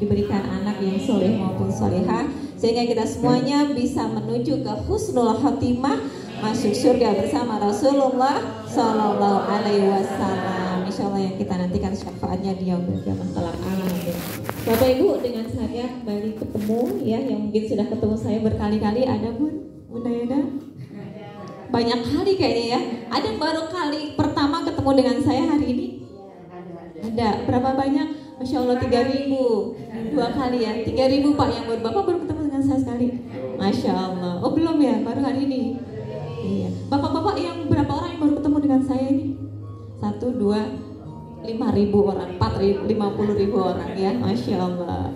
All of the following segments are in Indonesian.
diberikan anak yang soleh maupun solehah, sehingga kita semuanya bisa menuju ke husnul khotimah, masuk surga bersama Rasulullah Sallallahu Alaihi Wasallam. Insya Allah yang kita nantikan syafaatnya di yaumil qiyamah kelak. Amin. Bapak Ibu, dengan saya kembali ketemu ya, yang mungkin sudah ketemu saya berkali-kali. Ada Bunda Yeda? Banyak kali kayaknya ya. Ada yang baru kali pertama ketemu dengan saya hari ini? Ada. Berapa banyak? Masya Allah 3.000. 2 kali ya. 3.000 Pak yang baru. Bapak baru ketemu dengan saya sekali. Masya Allah. Oh belum ya? Baru hari ini. Iya. Bapak-bapak yang berapa orang yang baru ketemu dengan saya ini? 1, 2, 5.000 orang, 4.000, 50.000 orang ya. Masya Allah.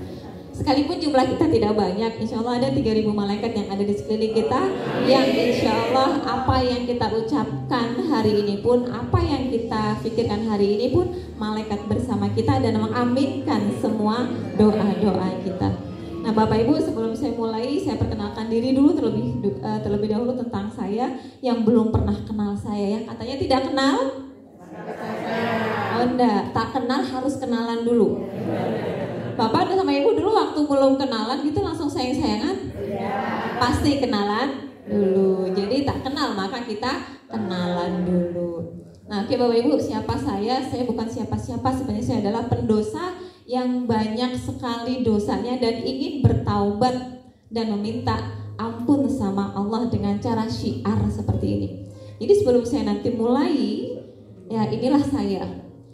Sekalipun jumlah kita tidak banyak, insya Allah ada 3.000 malaikat yang ada di sekeliling kita, yang insya Allah apa yang kita ucapkan hari ini pun, apa yang kita pikirkan hari ini pun, malaikat bersama kita dan mengaminkan semua doa-doa kita. Nah Bapak Ibu, sebelum saya mulai, saya perkenalkan diri dulu terlebih dahulu tentang saya yang belum pernah kenal saya ya. Katanya tidak kenal? Oh enggak, tak kenal harus kenalan dulu. Bapak sama Ibu dulu waktu belum kenalan gitu langsung sayang-sayangan? Pasti kenalan dulu. Jadi tak kenal maka kita kenalan dulu. Nah oke Bapak Ibu, siapa saya? Saya bukan siapa-siapa, sebenarnya saya adalah pendosa yang banyak sekali dosanya dan ingin bertaubat dan meminta ampun sama Allah dengan cara syiar seperti ini. Jadi sebelum saya nanti mulai, ya inilah saya.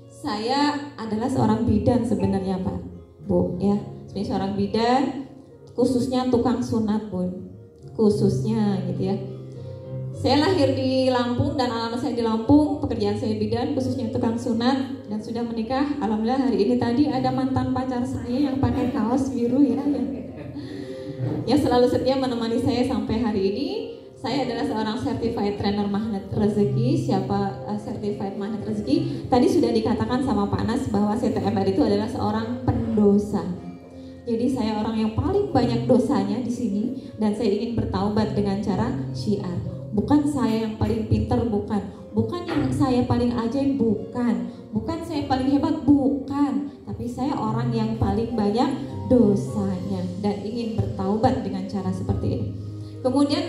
Saya adalah seorang bidan sebenarnya Pak. Bu, ya, sebagai seorang bidan, khususnya tukang sunat Bun, khususnya gitu ya. Saya lahir di Lampung dan alamat saya di Lampung, pekerjaan saya bidan, khususnya tukang sunat dan sudah menikah. Alhamdulillah hari ini tadi ada mantan pacar saya yang pakai kaos biru ya, yang selalu setia menemani saya sampai hari ini. Saya adalah seorang certified trainer magnet rezeki. Siapa certified magnet rezeki? Tadi sudah dikatakan sama Pak Nas bahwa CTMR itu adalah seorang pendosa. Jadi saya orang yang paling banyak dosanya di sini dan saya ingin bertaubat dengan cara syiar. Bukan saya yang paling pintar, bukan yang saya paling ajaib, bukan saya paling hebat, bukan. Tapi saya orang yang paling banyak dosanya dan ingin bertaubat dengan cara seperti ini. Kemudian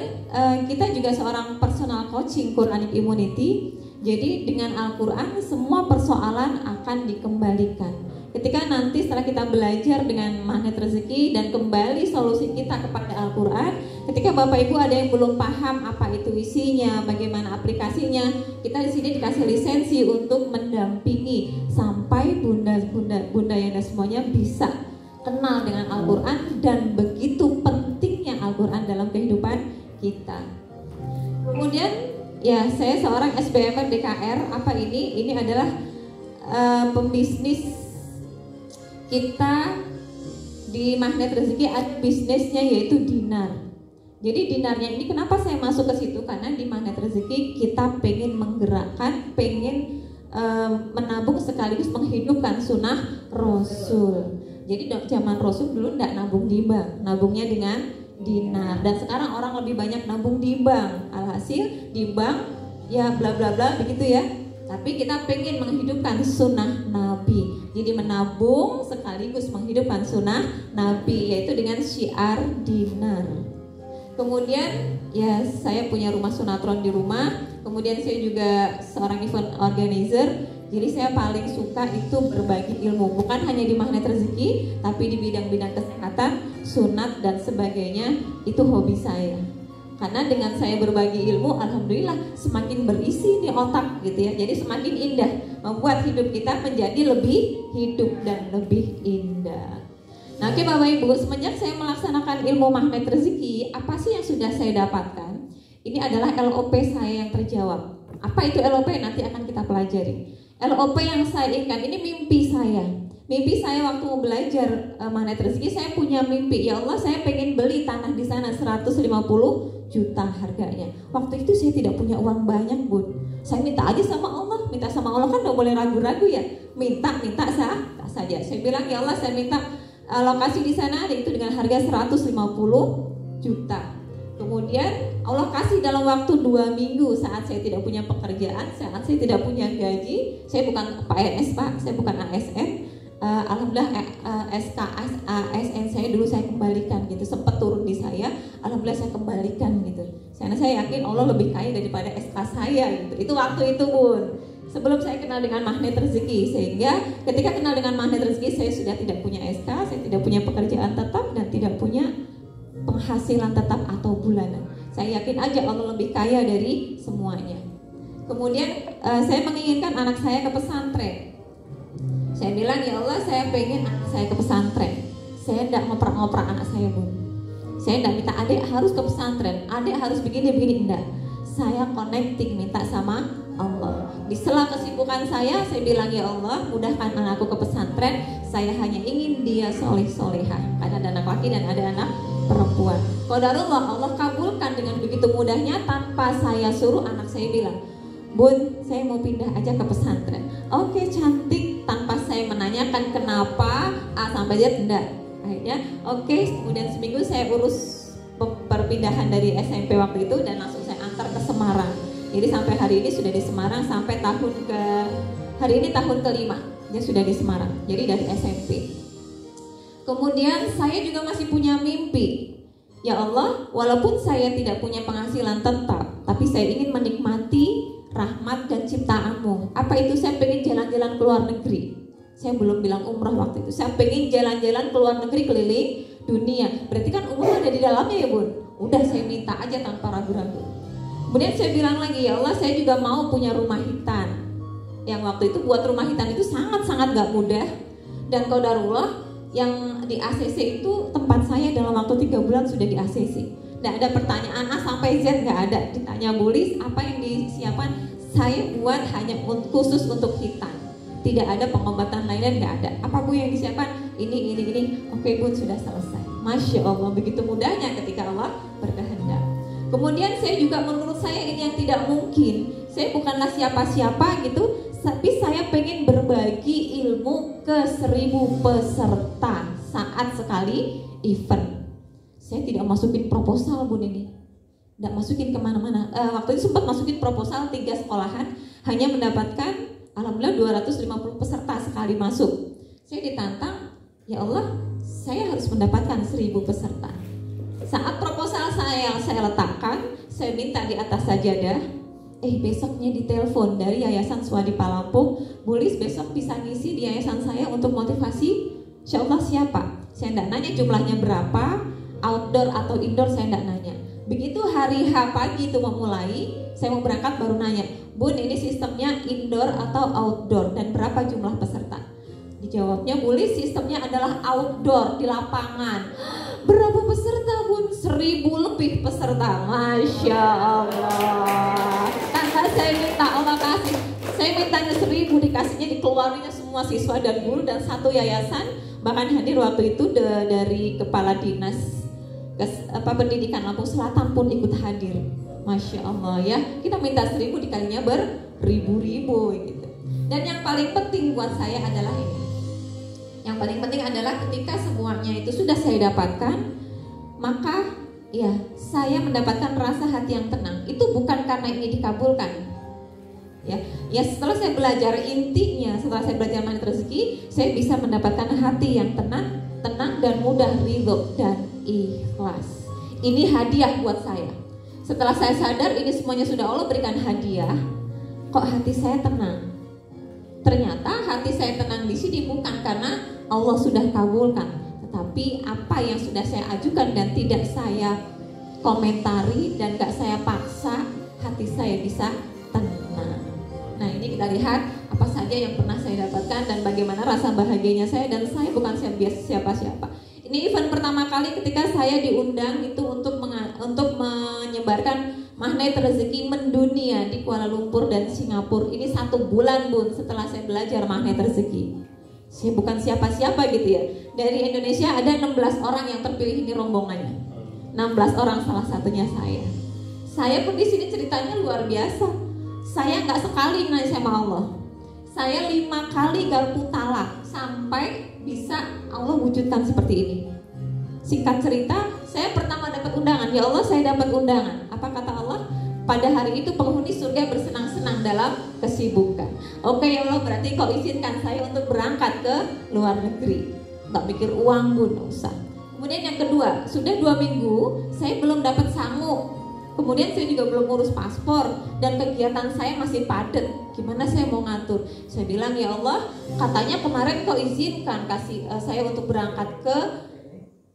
kita juga seorang personal coaching Quranic Immunity. Jadi dengan Al-Quran semua persoalan akan dikembalikan. Ketika nanti setelah kita belajar dengan magnet rezeki dan kembali solusi kita kepada Al-Quran, ketika Bapak Ibu ada yang belum paham apa itu isinya, bagaimana aplikasinya, kita di sini dikasih lisensi untuk mendampingi sampai bunda Yanda semuanya bisa kenal dengan Al-Quran dan begitu pentingnya Al-Quran dalam kehidupan kita. Kemudian ya saya seorang SBMR DKR. Apa ini? Ini adalah pembisnis kita di magnet rezeki. Ada bisnisnya yaitu dinar. Jadi dinarnya ini kenapa saya masuk ke situ? Karena di magnet rezeki kita pengen menggerakkan, pengen menabung sekaligus menghidupkan sunnah Rasul. Jadi zaman Rasul dulu enggak nabung di bank, nabungnya dengan dinar. Dan sekarang orang lebih banyak nabung di bank. Alhasil di bank ya bla bla bla begitu ya. Tapi kita pengen menghidupkan sunnah Nabi. Jadi menabung sekaligus menghidupkan sunnah Nabi, yaitu dengan syiar dinar. Kemudian ya saya punya rumah sunatron di rumah. Kemudian saya juga seorang event organizer. Jadi saya paling suka itu berbagi ilmu, bukan hanya di magnet rezeki, tapi di bidang-bidang kesehatan, sunat dan sebagainya. Itu hobi saya. Karena dengan saya berbagi ilmu, alhamdulillah semakin berisi di otak gitu ya. Jadi semakin indah, membuat hidup kita menjadi lebih hidup dan lebih indah. Nah oke Bapak Ibu, semenjak saya melaksanakan ilmu magnet rezeki, apa sih yang sudah saya dapatkan? Ini adalah LOP saya yang terjawab. Apa itu LOP? Nanti akan kita pelajari. LOP yang saya inginkan, ini mimpi saya. Mimpi saya waktu mau belajar magnet rezeki, saya punya mimpi. Ya Allah, saya pengen beli tanah di sana 150 juta harganya. Waktu itu saya tidak punya uang banyak Bun. Saya minta aja sama Allah. Minta sama Allah kan gak boleh ragu-ragu ya. Minta saja. Saya bilang ya Allah, saya minta lokasi di sana ada itu dengan harga 150 juta. Kemudian Allah kasih dalam waktu 2 minggu saat saya tidak punya pekerjaan, saat saya tidak punya gaji. Saya bukan PNS Pak, saya bukan ASN. alhamdulillah SKS ASN saya dulu saya kembalikan gitu, sempat turun di saya, alhamdulillah saya kembalikan gitu. Karena saya yakin Allah lebih kaya daripada SK saya gitu. Itu waktu itu Bun, sebelum saya kenal dengan magnet rezeki. Sehingga ketika kenal dengan magnet rezeki, saya sudah tidak punya SK, saya tidak punya pekerjaan tetap dan tidak punya penghasilan tetap atau bulanan. Saya yakin aja Allah lebih kaya dari semuanya. Kemudian saya menginginkan anak saya ke pesantren. Saya bilang, ya Allah, saya pengen anak saya ke pesantren. Saya tidak ngoprek-ngoprek anak saya Bun. Saya tidak minta adik harus ke pesantren, adik harus begini-begini, enggak. Saya connecting, minta sama Allah. Di sela kesibukan saya bilang, ya Allah, mudahkan anakku ke pesantren. Saya hanya ingin dia soleh-solehah. Karena ada anak laki dan ada anak perempuan. Qadarullah, Allah kabulkan dengan begitu mudahnya tanpa saya suruh. Anak saya bilang, Bun, saya mau pindah aja ke pesantren. Oke, cantik, tanpa saya menanyakan kenapa A sampai Z, enggak. Akhirnya oke, kemudian seminggu saya urus perpindahan dari SMP waktu itu dan langsung saya antar ke Semarang. Jadi sampai hari ini sudah di Semarang, sampai hari ini tahun kelima dia sudah di Semarang. Jadi dari SMP. Kemudian saya juga masih punya mimpi. Ya Allah, walaupun saya tidak punya penghasilan tetap, tapi saya ingin menikmati rahmat dan ciptaanmu. Apa itu? Saya pengen jalan-jalan ke luar negeri. Saya belum bilang umrah waktu itu. Saya pengen jalan-jalan ke luar negeri, keliling dunia. Berarti kan umrah ada di dalamnya ya Bun. Udah, saya minta aja tanpa ragu-ragu. Kemudian saya bilang lagi, ya Allah, saya juga mau punya rumah hitan. Yang waktu itu buat rumah hitan itu sangat-sangat gak mudah. Dan qadarullah, yang di ACC itu tempat saya dalam waktu 3 bulan sudah di ACC. Nggak ada pertanyaan A sampai Z, nggak ada. Ditanya Bulis, apa yang disiapkan? Saya buat hanya khusus untuk hitan. Tidak ada pengobatan lainnya, nggak ada. Apa Bu yang disiapkan? Ini. Oke Bun, sudah selesai. Masya Allah, begitu mudahnya ketika Allah berkehendak. Kemudian saya juga, menurut saya ini yang tidak mungkin. Saya bukanlah siapa-siapa gitu, tapi saya pengen berbagi ilmu ke 1000 peserta saat sekali event. Saya tidak masukin proposal Bun ini, tidak masukin kemana-mana. Waktu itu sempat masukin proposal 3 sekolahan, hanya mendapatkan alhamdulillah 250 peserta sekali masuk. Saya ditantang, ya Allah, saya harus mendapatkan 1000 peserta. Saat proposal saya letakkan, saya minta di atas sajadah. Besoknya ditelepon dari Yayasan Swadi Palampung, Bulis besok bisa ngisi di yayasan saya untuk motivasi. Insya Allah siapa? Saya tidak nanya jumlahnya berapa, outdoor atau indoor saya tidak nanya. Begitu hari H pagi itu mau mulai, saya mau berangkat baru nanya, Bun ini sistemnya indoor atau outdoor dan berapa jumlah peserta? Dijawabnya, Bulis sistemnya adalah outdoor di lapangan. Berapa peserta Bun? 1000 lebih peserta. Masya Allah. Tanpa saya minta Allah kasih, saya mintanya 1000, dikasihnya, dikeluarinnya semua siswa dan guru dan satu yayasan. Bahkan hadir waktu itu dari Kepala Dinas Pendidikan Lampung Selatan pun ikut hadir. Masya Allah ya, kita minta 1000 dikalinya beribu-ribu gitu. Dan yang paling penting buat saya adalah ini. Yang paling penting adalah ketika semuanya itu sudah saya dapatkan, maka ya saya mendapatkan rasa hati yang tenang. Itu bukan karena ini dikabulkan. Ya setelah saya belajar intinya, setelah saya belajar magnet rezeki, saya bisa mendapatkan hati yang tenang dan mudah ridho dan ikhlas. Ini hadiah buat saya. Setelah saya sadar ini semuanya sudah Allah berikan hadiah, kok hati saya tenang? Ternyata hati saya tenang di sini bukan karena Allah sudah kabulkan, tetapi apa yang sudah saya ajukan dan tidak saya komentari dan gak saya paksa, hati saya bisa tenang. Nah ini kita lihat apa saja yang pernah saya dapatkan dan bagaimana rasa bahagianya saya, dan saya bukan siapa-siapa. Ini event pertama kali ketika saya diundang itu untuk menyebarkan magnet rezeki mendunia di Kuala Lumpur dan Singapura. Ini 1 bulan Bun setelah saya belajar magnet rezeki. Saya bukan siapa-siapa gitu ya. Dari Indonesia ada 16 orang yang terpilih, ini rombongannya. 16 orang, salah satunya saya. Saya pun di sini ceritanya luar biasa. Saya nggak sekali nanya sama Allah. Saya 5 kali garpu talak sampai bisa Allah wujudkan seperti ini. Singkat cerita, saya pertama dapat undangan. Ya Allah, saya dapat undangan. Apa kata Allah? Pada hari itu penghuni surga bersenang-senang dalam kesibukan. Oke ya Allah, berarti kau izinkan saya untuk berangkat ke luar negeri. Nggak mikir uang pun, nggak usah. Kemudian yang kedua, sudah 2 minggu saya belum dapat sangu. Kemudian saya juga belum urus paspor dan kegiatan saya masih padat. Gimana saya mau ngatur? Saya bilang, ya Allah, katanya kemarin kau izinkan kasih saya untuk berangkat ke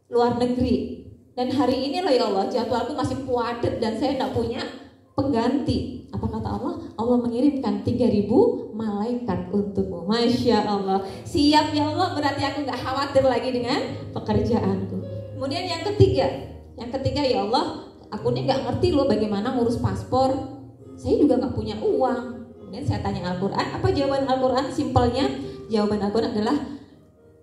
luar negeri. Dan hari ini loh ya Allah, jadwalku masih padat dan saya tidak punya pengganti. Apa kata Allah? Allah mengirimkan 3.000 malaikat untukmu. Masya Allah. Siap ya Allah, berarti aku gak khawatir lagi dengan pekerjaanku. Kemudian yang ketiga ya Allah, aku ini gak ngerti loh bagaimana ngurus paspor. Saya juga gak punya uang. Kemudian saya tanya Al-Quran. Apa jawaban Al-Quran? Simpelnya, jawaban Al-Quran adalah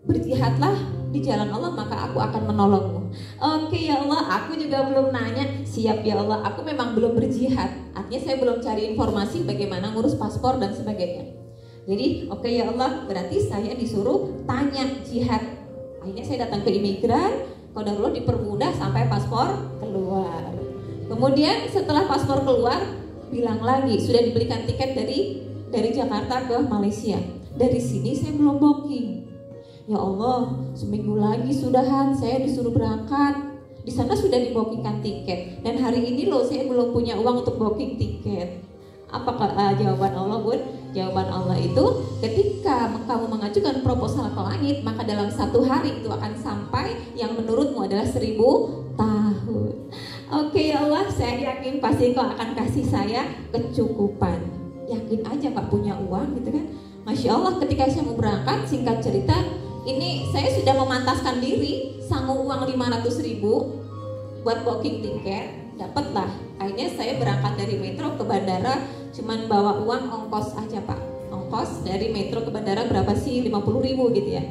berjihadlah di jalan Allah, maka aku akan menolongmu. Oke ya Allah, aku juga belum nanya. Siap ya Allah, aku memang belum berjihad. Artinya saya belum cari informasi bagaimana ngurus paspor dan sebagainya. Jadi oke ya Allah, berarti saya disuruh tanya jihad. Akhirnya saya datang ke imigran. Qadarullah dipermudah sampai paspor keluar. Kemudian setelah paspor keluar, bilang lagi sudah dibelikan tiket dari Jakarta ke Malaysia. Dari sini saya belum booking. Ya Allah, seminggu lagi sudahan saya disuruh berangkat. Di sana sudah dibookingkan tiket. Dan hari ini loh saya belum punya uang untuk booking tiket. Apa jawaban Allah, Bun? Jawaban Allah itu ketika kamu mengajukan proposal ke langit, maka dalam 1 hari itu akan sampai yang menurutmu adalah 1000 tahun. Oke ya Allah, saya yakin pasti kau akan kasih saya kecukupan. Yakin aja Pak punya uang gitu kan. Masya Allah, ketika saya mau berangkat, singkat cerita, ini saya sudah memantaskan diri, sanggup uang 500.000 buat booking tiket, dapatlah. Akhirnya saya berangkat dari metro ke bandara, cuman bawa uang ongkos aja Pak. Ongkos dari metro ke bandara berapa sih? 50.000 gitu ya.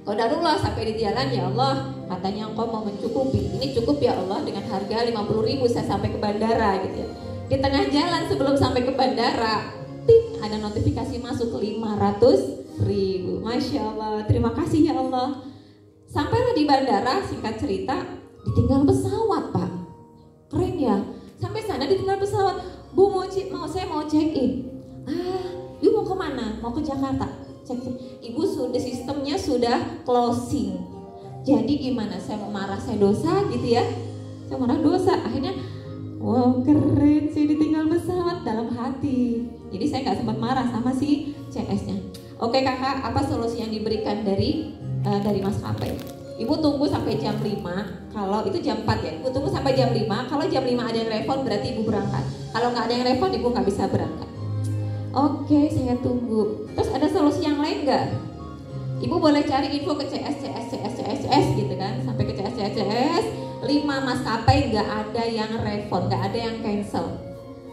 Qadarullah sampai di jalan, ya Allah, katanya engkau mau mencukupi. Ini cukup ya Allah, dengan harga 50.000 saya sampai ke bandara gitu ya. Di tengah jalan sebelum sampai ke bandara, ting, ada notifikasi masuk 500.000. Masya Allah, terima kasih ya Allah. Sampailah di bandara, singkat cerita, ditinggal pesawat Pak. Keren ya, sampai sana ditinggal pesawat. Bu saya mau check in. Ibu mau kemana? Mau ke Jakarta. Cek. Ibu sudah sistemnya sudah closing. Jadi gimana? Saya mau marah, saya dosa gitu ya. Saya marah dosa. Akhirnya, wow keren, saya ditinggal pesawat dalam hati. Jadi saya nggak sempat marah sama si CS-nya. Oke kakak, apa solusi yang diberikan dari maskapai? Ibu tunggu sampai jam 5, kalau itu jam 4 ya. Ibu tunggu sampai jam 5, kalau jam 5 ada yang refund berarti ibu berangkat. Kalau nggak ada yang refund, ibu nggak bisa berangkat. Oke, saya tunggu. Terus ada solusi yang lain nggak? Ibu boleh cari info ke CS gitu kan. Sampai ke CS 5 maskapai nggak ada yang refund, nggak ada yang cancel.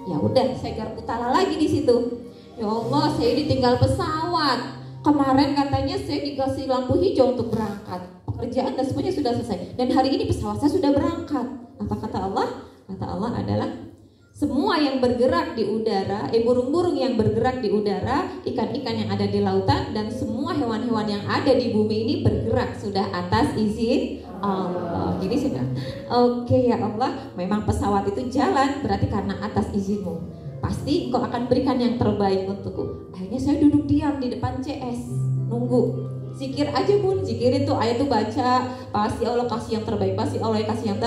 Ya udah, saya garap utara lagi di situ. Ya Allah, saya ditinggal pesawat. Kemarin katanya saya dikasih lampu hijau untuk berangkat. Pekerjaan dan semuanya sudah selesai. Dan hari ini pesawat saya sudah berangkat. Apa kata Allah? Kata Allah adalah semua yang bergerak di udara, burung-burung yang bergerak di udara, ikan-ikan yang ada di lautan, dan semua hewan-hewan yang ada di bumi ini bergerak sudah atas izin Allah. Jadi sudah, oke ya Allah, memang pesawat itu jalan berarti karena atas izinmu. Pasti engkau akan berikan yang terbaik untukku. Akhirnya saya duduk diam di depan CS, nunggu. Zikir aja Bun, zikir itu ayat itu baca, pasti Allah kasih yang terbaik, pasti Allah kasih yang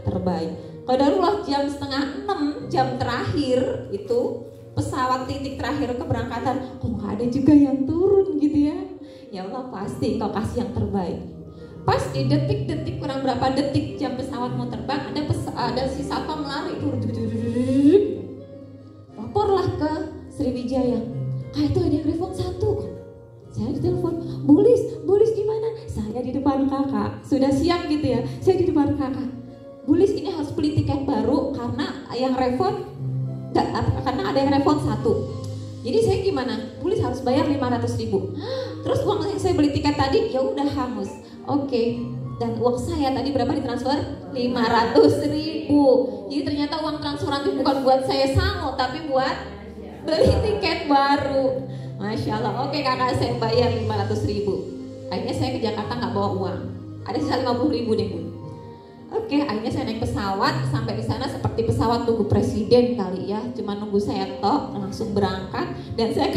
terbaik. Qadarullah jam 5:30, jam terakhir itu pesawat titik terakhir keberangkatan, kok nggak ada juga yang turun gitu ya. Ya Allah, pasti engkau kasih yang terbaik. Pas di detik-detik, kurang berapa detik jam pesawat mau terbang, ada si satpam lari turun. Laporlah ke Sriwijaya, itu ada yang refund 1. Saya ditelepon, Bulis di mana? Saya di depan kakak. Sudah siap gitu ya, saya di depan kakak. Bulis ini harus beli tiket baru karena yang refund karena ada yang refund 1. Jadi saya gimana? Bulis harus bayar 500.000. Terus uang yang saya beli tiket tadi ya udah hangus. Oke. Dan uang saya tadi berapa ditransfer? 500.000. Jadi ternyata uang transferan itu bukan buat saya sangu, tapi buat beli tiket baru. Masya Allah. Oke kakak, saya bayar 500.000. Akhirnya saya ke Jakarta nggak bawa uang. Ada sisa 50.000 deh Bun. Oke, akhirnya saya naik pesawat. Sampai di sana seperti pesawat tunggu presiden kali ya. Cuma nunggu saya tok, langsung berangkat. Dan saya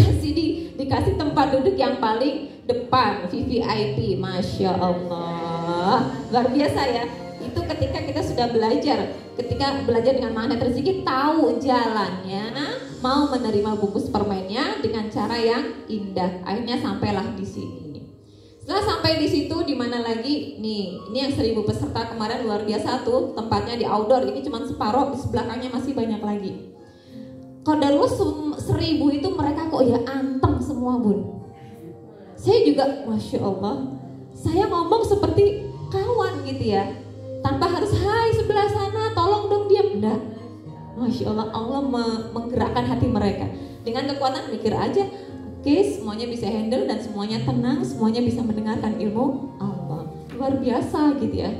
dikasih tempat duduk yang paling depan, VVIP. Masya Allah, luar biasa ya. Itu ketika kita sudah belajar, ketika belajar dengan magnet rezeki, tahu jalannya, mau menerima bungkus permennya dengan cara yang indah. Akhirnya sampailah di sini. Setelah sampai di situ, di mana lagi? Nih, ini yang 1000 peserta kemarin luar biasa tuh, tempatnya di outdoor. Ini cuma separuh, di belakangnya masih banyak lagi. Qadarullah 1000 itu mereka kok ya anteng semua, Bun. Saya juga, Masya Allah, saya ngomong seperti kawan gitu ya, tanpa harus hai sebelah sana, tolong dong diam. Enggak. Masya Allah, Allah menggerakkan hati mereka dengan kekuatan mikir aja. Oke, semuanya bisa handle dan semuanya tenang, semuanya bisa mendengarkan ilmu Allah. Luar biasa gitu ya.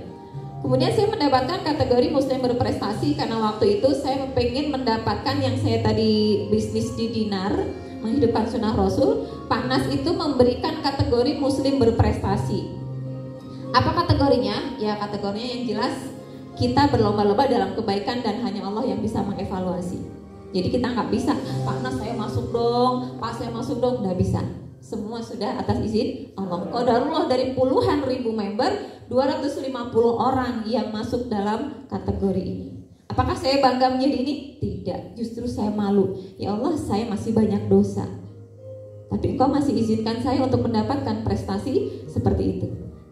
Kemudian saya mendapatkan kategori muslim berprestasi karena waktu itu saya pengen mendapatkan yang saya tadi bisnis di dinar, menghidupkan sunnah Rasul. Pak Nas itu memberikan kategori muslim berprestasi. Apa kategorinya? Ya kategorinya yang jelas kita berlomba-lomba dalam kebaikan dan hanya Allah yang bisa mengevaluasi. Jadi kita nggak bisa, Pak Nas saya masuk dong, Pak saya masuk dong, nggak bisa. Semua sudah atas izin Allah. Qadarullah dari puluhan ribu member, 250 orang yang masuk dalam kategori ini. Apakah saya bangga menjadi ini? Tidak, justru saya malu. Ya Allah, saya masih banyak dosa. Tapi Engkau masih izinkan saya untuk mendapatkan prestasi seperti itu.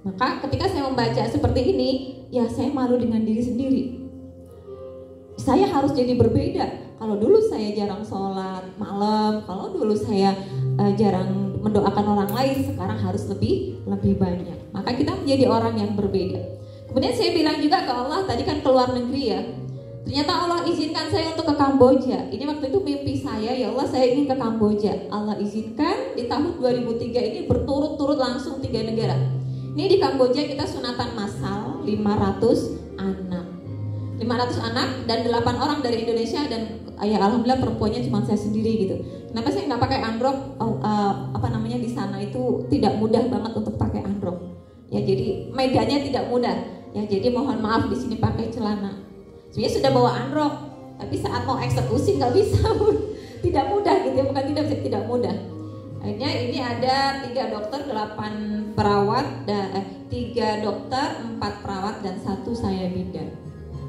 Maka ketika saya membaca seperti ini, ya saya malu dengan diri sendiri. Saya harus jadi berbeda. Kalau dulu saya jarang sholat malam, kalau dulu saya jarang mendoakan orang lain, sekarang harus lebih banyak. Maka kita menjadi orang yang berbeda. Kemudian saya bilang juga ke Allah, tadi kan ke luar negeri ya. Ternyata Allah izinkan saya untuk ke Kamboja. Ini waktu itu mimpi saya, ya Allah saya ingin ke Kamboja. Allah izinkan di tahun 2003 ini berturut-turut langsung 3 negara. Ini di Kamboja kita sunatan massal 500 anak. 500 anak dan 8 orang dari Indonesia dan ya alhamdulillah perempuannya cuma saya sendiri gitu. Kenapa saya nggak pakai androk? Di sana itu tidak mudah banget untuk pakai androk. Ya jadi medannya tidak mudah. Ya jadi mohon maaf di sini pakai celana. Sebenarnya sudah bawa androk, tapi saat mau eksekusi nggak bisa. Tidak mudah gitu ya, bukan tidak mudah. Akhirnya ini ada 3 dokter, 8 perawat, 3 dokter, 4 perawat dan 1 saya bidan.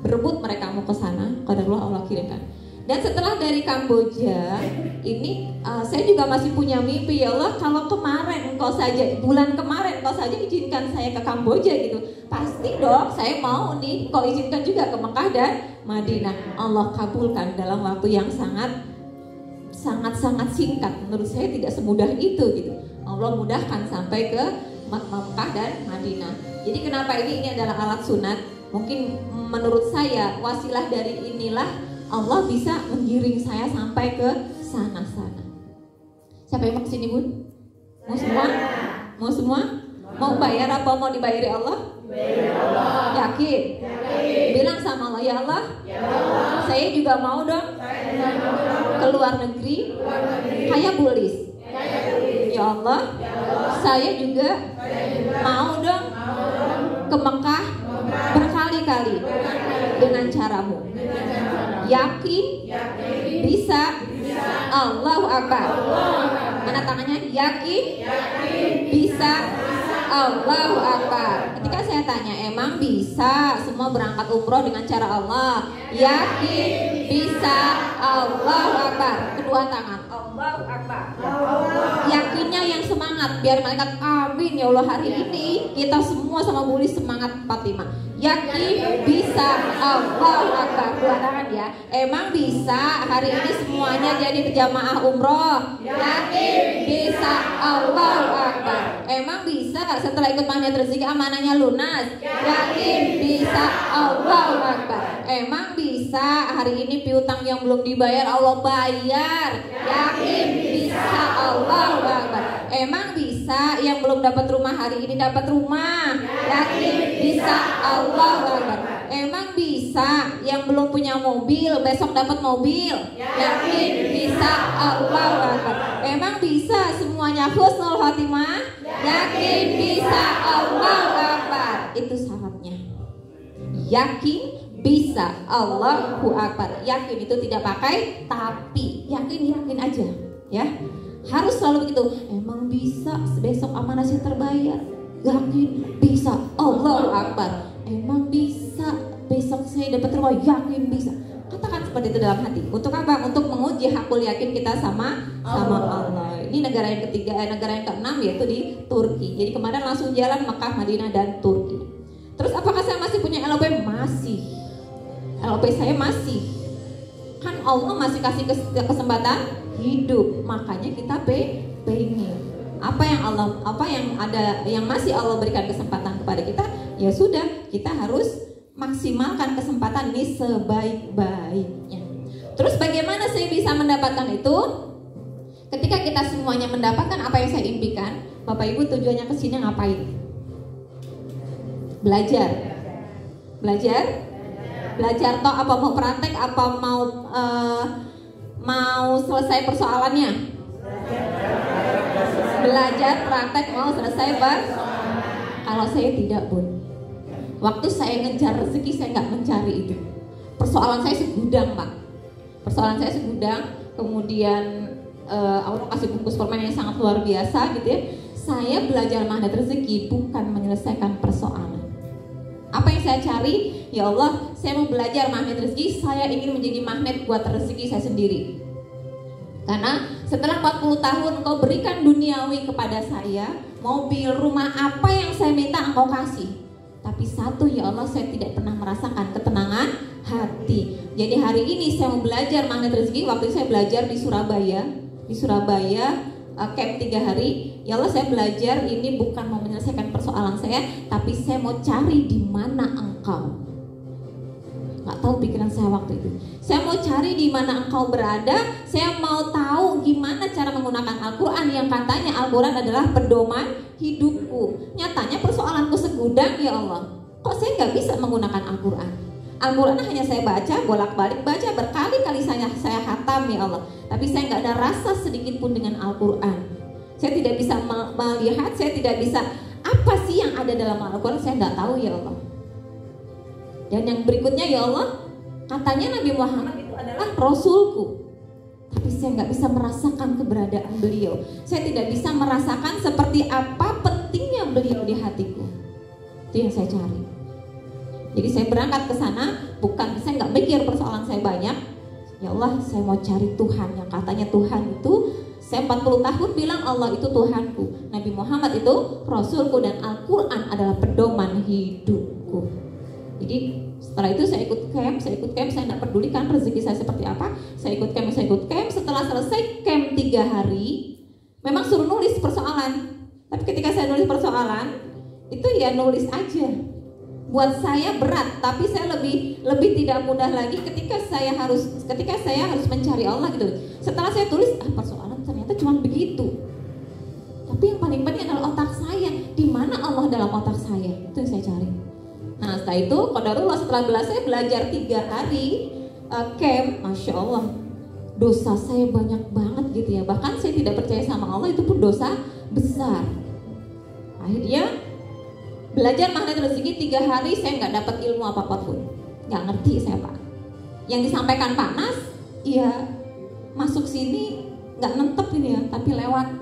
Berebut mereka mau ke sana, qadarullah Allah kirimkan. Dan setelah dari Kamboja ini saya juga masih punya mimpi, ya Allah kalau kemarin engkau saja, bulan kemarin engkau saja izinkan saya ke Kamboja gitu, pasti dong saya mau nih engkau izinkan juga ke Mekah dan Madinah. Allah kabulkan dalam waktu yang sangat singkat. Menurut saya tidak semudah itu gitu. Allah mudahkan sampai ke Mekah dan Madinah. Jadi kenapa ini adalah alat sunat? Mungkin menurut saya wasilah dari inilah Allah bisa menggiring saya sampai ke sana-sana. Siapa yang mau kesini, Bun? Mau semua? Mau semua? Mau bayar apa mau dibayari Allah? Yakin? Bilang sama Allah, ya Allah, saya juga mau dong ke luar negeri kayak Bulis. Ya Allah, saya juga mau dong ke Mekah berkali-kali dengan caramu. Yakin? Bisa? Allahu Akbar. Mana tangannya? Yakin? Bisa? Allahu Akbar. Ketika saya tanya, emang bisa semua berangkat umroh dengan cara Allah? Yakin? Bisa? Allahu Akbar. Kedua tangan. Allahu Akbar. Yakinnya yang semangat, biar malaikat amin ya Allah, hari ini kita semua sama Bulis semangat 45. Yakin? Bisa? Allahu Akbar. Dua tangan ya. Emang bisa hari ini semuanya jadi jamaah umroh? Yakin? Bisa? Allahu Akbar. Emang bisa setelah ikut magnet rezeki amanahnya lunas? Yakin? Bisa? Allahu Akbar. Emang bisa hari ini piutang yang belum dibayar Allah bayar? Yakin? Bisa? Allahu Akbar. Emang bisa yang belum dapat rumah hari ini dapat rumah? Yakin? Bisa? Allahu Akbar. Emang bisa yang belum punya mobil besok dapat mobil? Yakin? Bisa? Allahu Akbar. Emang bisa semuanya husnul khotimah? Yakin? Bisa? Allahu Akbar. Itu syaratnya. Yakin bisa. Allahu Akbar. Yakin itu tidak pakai tapi. Yakin aja, ya. Harus selalu begitu. Emang bisa besok amanah saya terbayar. Yakin bisa. Allahu Akbar. Emang bisa besok saya dapat rumah. Yakin bisa. Katakan seperti itu dalam hati. Untuk apa? Untuk menguji hakul yakin kita sama Allah. Ini negara yang ketiga, negara yang keenam yaitu di Turki. Jadi kemarin langsung jalan Mekah, Madinah dan Turki. Terus apakah saya masih punya LOP? Masih. LOP saya masih. Kan Allah masih kasih kesempatan hidup. Makanya kita pengen. Apa yang ada yang masih Allah berikan kesempatan kepada kita, ya sudah, kita harus maksimalkan kesempatan ini sebaik-baiknya. Terus bagaimana saya bisa mendapatkan itu? Ketika kita semuanya mendapatkan apa yang saya impikan, Bapak Ibu tujuannya ke sini ngapain? Belajar toh, apa mau praktek, apa mau selesai persoalannya? Belajar, praktek, mau selesai Kalau saya tidak, Bun. Waktu saya ngejar rezeki, saya nggak mencari itu. Persoalan saya segudang, Pak. Kemudian Allah kasih bungkus permen yang sangat luar biasa gitu ya. Saya belajar magnet rezeki bukan menyelesaikan persoalan. Apa yang saya cari? Ya Allah, saya mau belajar magnet rezeki. Saya ingin menjadi magnet buat rezeki saya sendiri. Karena setelah 40 tahun Engkau berikan duniawi kepada saya, mobil, rumah, apa yang saya minta Engkau kasih. Tapi satu, ya Allah, saya tidak pernah merasakan ketenangan hati. Jadi hari ini saya mau belajar magnet rezeki. Waktu itu saya belajar di Surabaya camp 3 hari. Ya Allah, saya belajar ini bukan mau menyelesaikan persoalan saya, tapi saya mau cari di mana Engkau. Gak tahu pikiran saya waktu itu. Saya mau cari di mana Engkau berada. Saya mau tahu gimana cara menggunakan Al-Quran, yang katanya Al-Quran adalah pedoman hidupku. Nyatanya persoalanku segudang, ya Allah. Kok saya gak bisa menggunakan Al-Quran? Al-Quran hanya saya baca, bolak-balik baca, berkali-kali saya hatam, ya Allah. Tapi saya gak ada rasa sedikit pun dengan Al-Quran. Saya tidak bisa melihat, saya tidak bisa apa sih yang ada dalam Al-Quran, saya gak tahu, ya Allah. Dan yang berikutnya, ya Allah, katanya Nabi Muhammad itu adalah Rasulku. Tapi saya nggak bisa merasakan keberadaan beliau. Saya tidak bisa merasakan seperti apa pentingnya beliau di hatiku. Itu yang saya cari. Jadi saya berangkat ke sana, bukan saya nggak mikir persoalan saya banyak. Ya Allah, saya mau cari Tuhan yang katanya Tuhan itu. Saya 40 tahun bilang Allah itu Tuhanku, Nabi Muhammad itu Rasulku, dan Al-Quran adalah pedoman hidupku. Jadi setelah itu saya ikut camp, saya tidak pedulikan rezeki saya seperti apa. Saya ikut camp. Setelah selesai camp 3 hari, memang suruh nulis persoalan. Tapi ketika saya nulis persoalan, itu ya nulis aja. Buat saya berat, tapi saya lebih tidak mudah lagi ketika saya harus mencari Allah gitu. Setelah saya tulis, persoalan ternyata cuma begitu. Tapi yang paling penting adalah otak saya. Di mana Allah dalam otak saya? Itu yang saya cari. Nah setelah itu, qadarullah, setelah saya belajar 3 hari camp, Masya Allah, dosa saya banyak banget gitu ya. Bahkan saya tidak percaya sama Allah, itu pun dosa besar. Akhirnya belajar magnet rezeki 3 hari, saya nggak dapat ilmu apapun, nggak ngerti saya, Pak. Yang disampaikan Pak Nas, iya masuk sini nggak nentep ini ya, tapi lewat.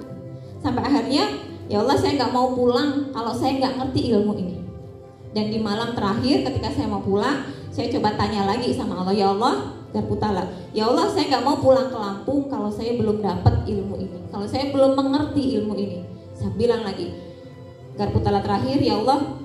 Sampai akhirnya, ya Allah, saya nggak mau pulang kalau saya nggak ngerti ilmu ini. Dan di malam terakhir ketika saya mau pulang, saya coba tanya lagi sama Allah, ya Allah, Garputala, ya Allah, saya nggak mau pulang ke Lampung kalau saya belum dapat ilmu ini, kalau saya belum mengerti ilmu ini. Saya bilang lagi, Garputala terakhir, ya Allah,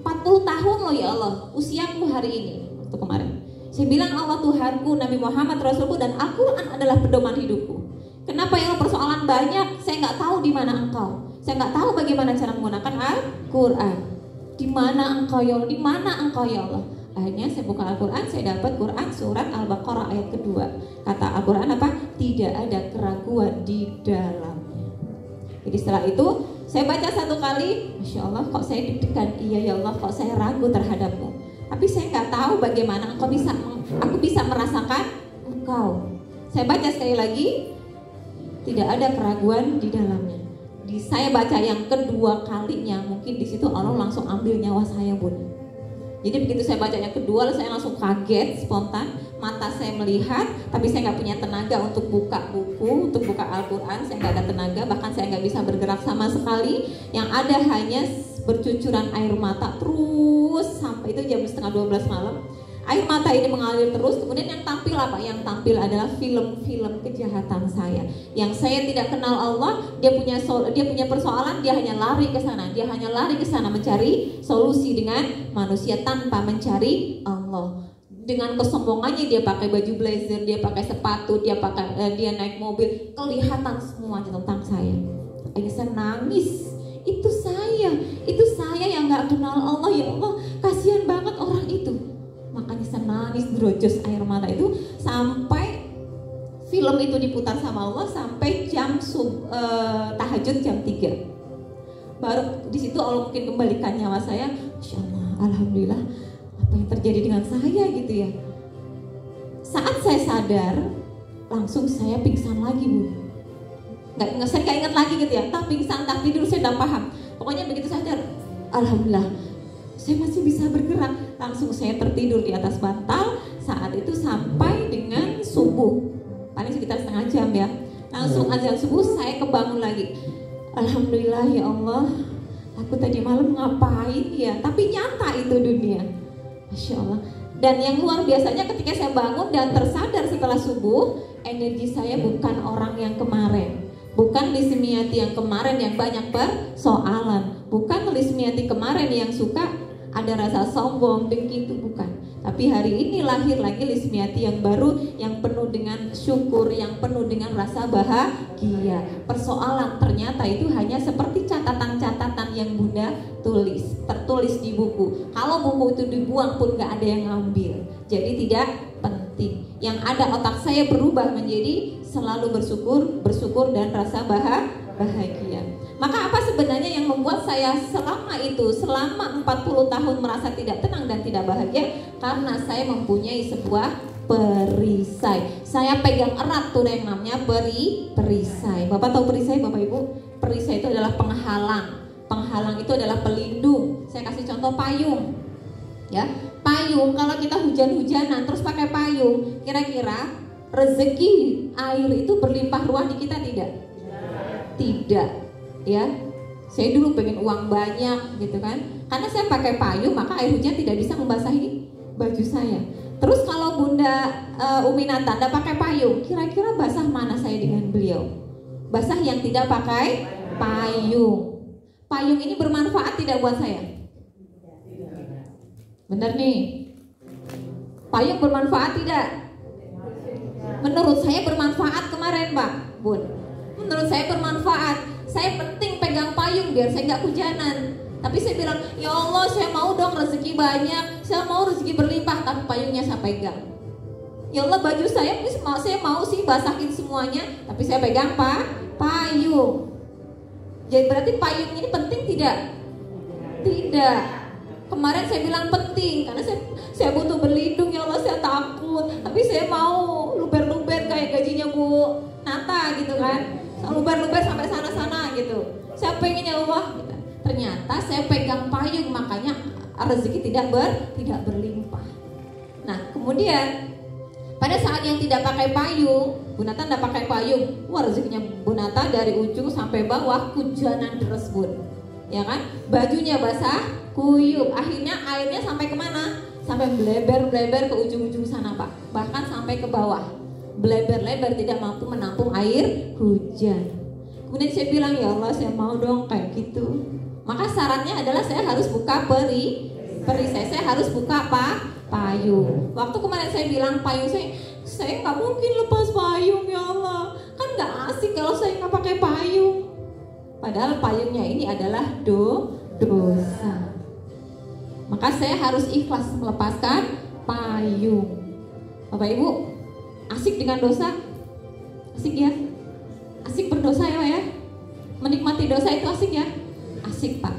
40 tahun loh ya Allah, usiaku hari ini, waktu kemarin. Saya bilang Allah Tuhanku, Nabi Muhammad Rasulku, dan Al-Quran adalah pedoman hidupku. Kenapa ya Allah, persoalan banyak, saya nggak tahu di mana Engkau, saya nggak tahu bagaimana cara menggunakan Al-Quran. Di mana Engkau ya Allah? Di mana Engkau ya Allah? Akhirnya saya buka Al-Quran, saya dapat Quran surat Al-Baqarah ayat kedua. Kata Al-Quran apa? Tidak ada keraguan di dalamnya. Jadi setelah itu saya baca 1 kali, Masya Allah, kok saya deg-degan. Iya ya Allah, kok saya ragu terhadapmu. Tapi saya nggak tahu bagaimana aku bisa merasakan Engkau. Saya baca sekali lagi, tidak ada keraguan di dalamnya. Saya baca yang kedua kalinya, mungkin di situ Allah langsung ambil nyawa saya, Bun. Jadi begitu saya baca yang kedua, saya langsung kaget spontan, mata saya melihat, tapi saya nggak punya tenaga untuk buka buku, untuk buka Al-Quran, saya nggak ada tenaga, bahkan saya nggak bisa bergerak sama sekali. Yang ada hanya bercucuran air mata terus sampai itu jam 11:30 malam. Air mata ini mengalir terus, kemudian yang tampil apa? Yang tampil adalah film-film kejahatan saya. Yang saya tidak kenal Allah, dia punya persoalan, dia hanya lari ke sana. Dia hanya lari ke sana mencari solusi dengan manusia tanpa mencari Allah. Dengan kesombongannya dia pakai baju blazer, dia pakai sepatu, dia naik mobil, kelihatan semua tentang saya. Akhirnya saya nangis. Itu saya yang nggak kenal Allah, ya Allah, kasihan banget orang itu. Makanya saya nangis derojos air mata itu sampai film itu diputar sama Allah sampai jam tahajud jam 3. Baru di situ Allah mungkin kembalikan nyawa saya. Masya Allah, alhamdulillah, apa yang terjadi dengan saya gitu ya. Saat saya sadar, langsung saya pingsan lagi, Bu. Saya nggak ingat lagi gitu ya. Entah pingsan, entah tidur, saya udah paham. Pokoknya begitu sadar, alhamdulillah, saya masih bisa bergerak. Langsung saya tertidur di atas bantal. Saat itu sampai dengan subuh, paling sekitar setengah jam ya. Langsung azan subuh saya kebangun lagi. Alhamdulillah ya Allah, aku tadi malam ngapain ya? Tapi nyata itu dunia, Masya Allah. Dan yang luar biasanya ketika saya bangun dan tersadar setelah subuh, energi saya bukan orang yang kemarin. Bukan Lismiati yang kemarin yang banyak persoalan. Bukan Lismiati kemarin yang suka ada rasa sombong, dengki, itu bukan. Tapi hari ini lahir lagi Lismiati yang baru, yang penuh dengan syukur, yang penuh dengan rasa bahagia. Persoalan ternyata itu hanya seperti catatan-catatan yang Bunda tertulis di buku. Kalau buku itu dibuang pun gak ada yang ngambil. Jadi tidak penting. Yang ada otak saya berubah menjadi selalu bersyukur dan rasa bahagia. Maka apa sebenarnya yang membuat saya selama 40 tahun merasa tidak tenang dan tidak bahagia? Karena saya mempunyai sebuah perisai. Saya pegang erat tuh yang namanya perisai. Bapak tahu perisai, Bapak Ibu? Perisai itu adalah penghalang. Penghalang itu adalah pelindung. Saya kasih contoh payung. Ya, payung kalau kita hujan-hujanan terus pakai payung, kira-kira rezeki air itu berlimpah ruah di kita tidak? Tidak. Ya, saya dulu pengen uang banyak gitu kan, karena saya pakai payung maka air hujan tidak bisa membasahi baju saya. Terus kalau Bunda Umi Nata tidak pakai payung, kira-kira basah mana saya dengan beliau? Basah yang tidak pakai payung. Payung ini bermanfaat tidak buat saya? Benar nih, payung bermanfaat tidak? Menurut saya bermanfaat kemarin Pak Bun. Menurut saya bermanfaat. Saya penting pegang payung biar saya nggak hujanan. Tapi saya bilang, ya Allah saya mau dong rezeki banyak, saya mau rezeki berlimpah, tapi payungnya saya pegang. Ya Allah baju saya mau sih basahin semuanya, tapi saya pegang payung. Jadi berarti payung ini penting tidak? Tidak. Kemarin saya bilang penting karena saya butuh berlindung, ya Allah saya takut, tapi saya mau luber-luber kayak gajinya Bu Nata gitu kan. Luber-luber sampai sana-sana gitu. Saya pengen ya Allah gitu. Ternyata saya pegang payung, makanya rezeki tidak berlimpah. Nah kemudian pada saat yang tidak pakai payung, Bu Nata tidak pakai payung, wah rezekinya Bu Nata dari ujung sampai bawah hujanan deras Bun, ya kan? Bajunya basah kuyup, akhirnya airnya sampai kemana? Sampai bleber-bleber ke ujung-ujung sana Pak, bahkan sampai ke bawah. Bleber-leber tidak mampu menampung air hujan. Kemudian saya bilang, ya Allah saya mau dong kayak gitu. Maka syaratnya adalah saya harus buka perisai, saya harus buka payung. Waktu kemarin saya bilang payung saya nggak mungkin lepas payung ya Allah. Kan nggak asik kalau saya nggak pakai payung. Padahal payungnya ini adalah dosa. Maka saya harus ikhlas melepaskan payung. Bapak Ibu, asik dengan dosa? Asik ya? Asik berdosa ya Pak ya? Menikmati dosa itu asik ya? Asik Pak,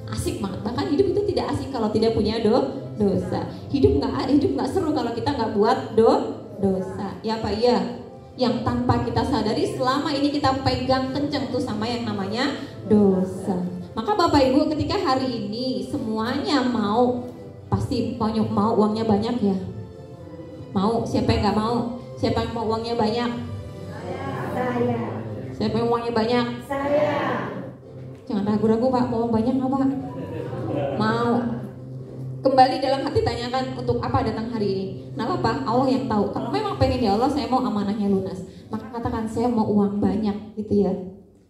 asik banget. Bahkan hidup itu tidak asik kalau tidak punya dosa. Hidup nggak seru kalau kita nggak buat dosa. Ya Pak ya? Yang tanpa kita sadari selama ini kita pegang kenceng tuh sama yang namanya dosa. Maka Bapak Ibu ketika hari ini semuanya mau, pas pasti mau uangnya banyak ya? Mau? Siapa yang nggak mau? Siapa yang mau uangnya banyak? Saya. Siapa yang uangnya banyak? Saya. Jangan ragu-ragu Pak, mau uang banyak nggak Pak? Mau. Kembali dalam hati tanyakan untuk apa datang hari ini. Kenapa Pak? Allah yang tahu. Kalau memang pengen ya Allah, saya mau amanahnya lunas. Maka katakan saya mau uang banyak gitu ya.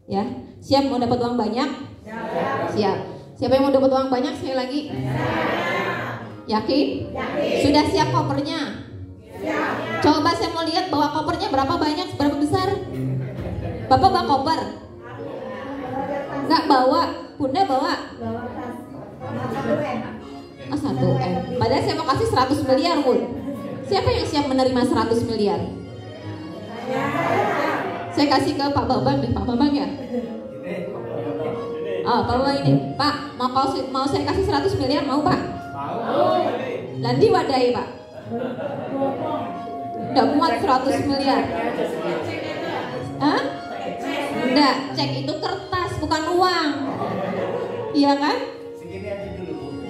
Ya, siap mau dapat uang banyak? Siap. Siapa yang mau dapat uang banyak? Saya lagi. Yakin? Sudah siap kopernya? Coba saya mau lihat bawa kopernya berapa banyak, berapa besar? Bapak bawa koper? Nggak bawa. Bunda bawa? Bawa tas. 1M. 1M. Padahal saya mau kasih 100 miliar Bun. Siapa yang siap menerima 100 miliar? Saya kasih ke Pak Bambang deh, Pak Bambang ya. Oh, Pak Bambang ini, Pak, mau saya kasih 100 miliar mau Pak? Mau. Landi wadai Pak. Nggak muat 100 miliar. Hah? Enggak, cek itu kertas bukan uang. Iya kan?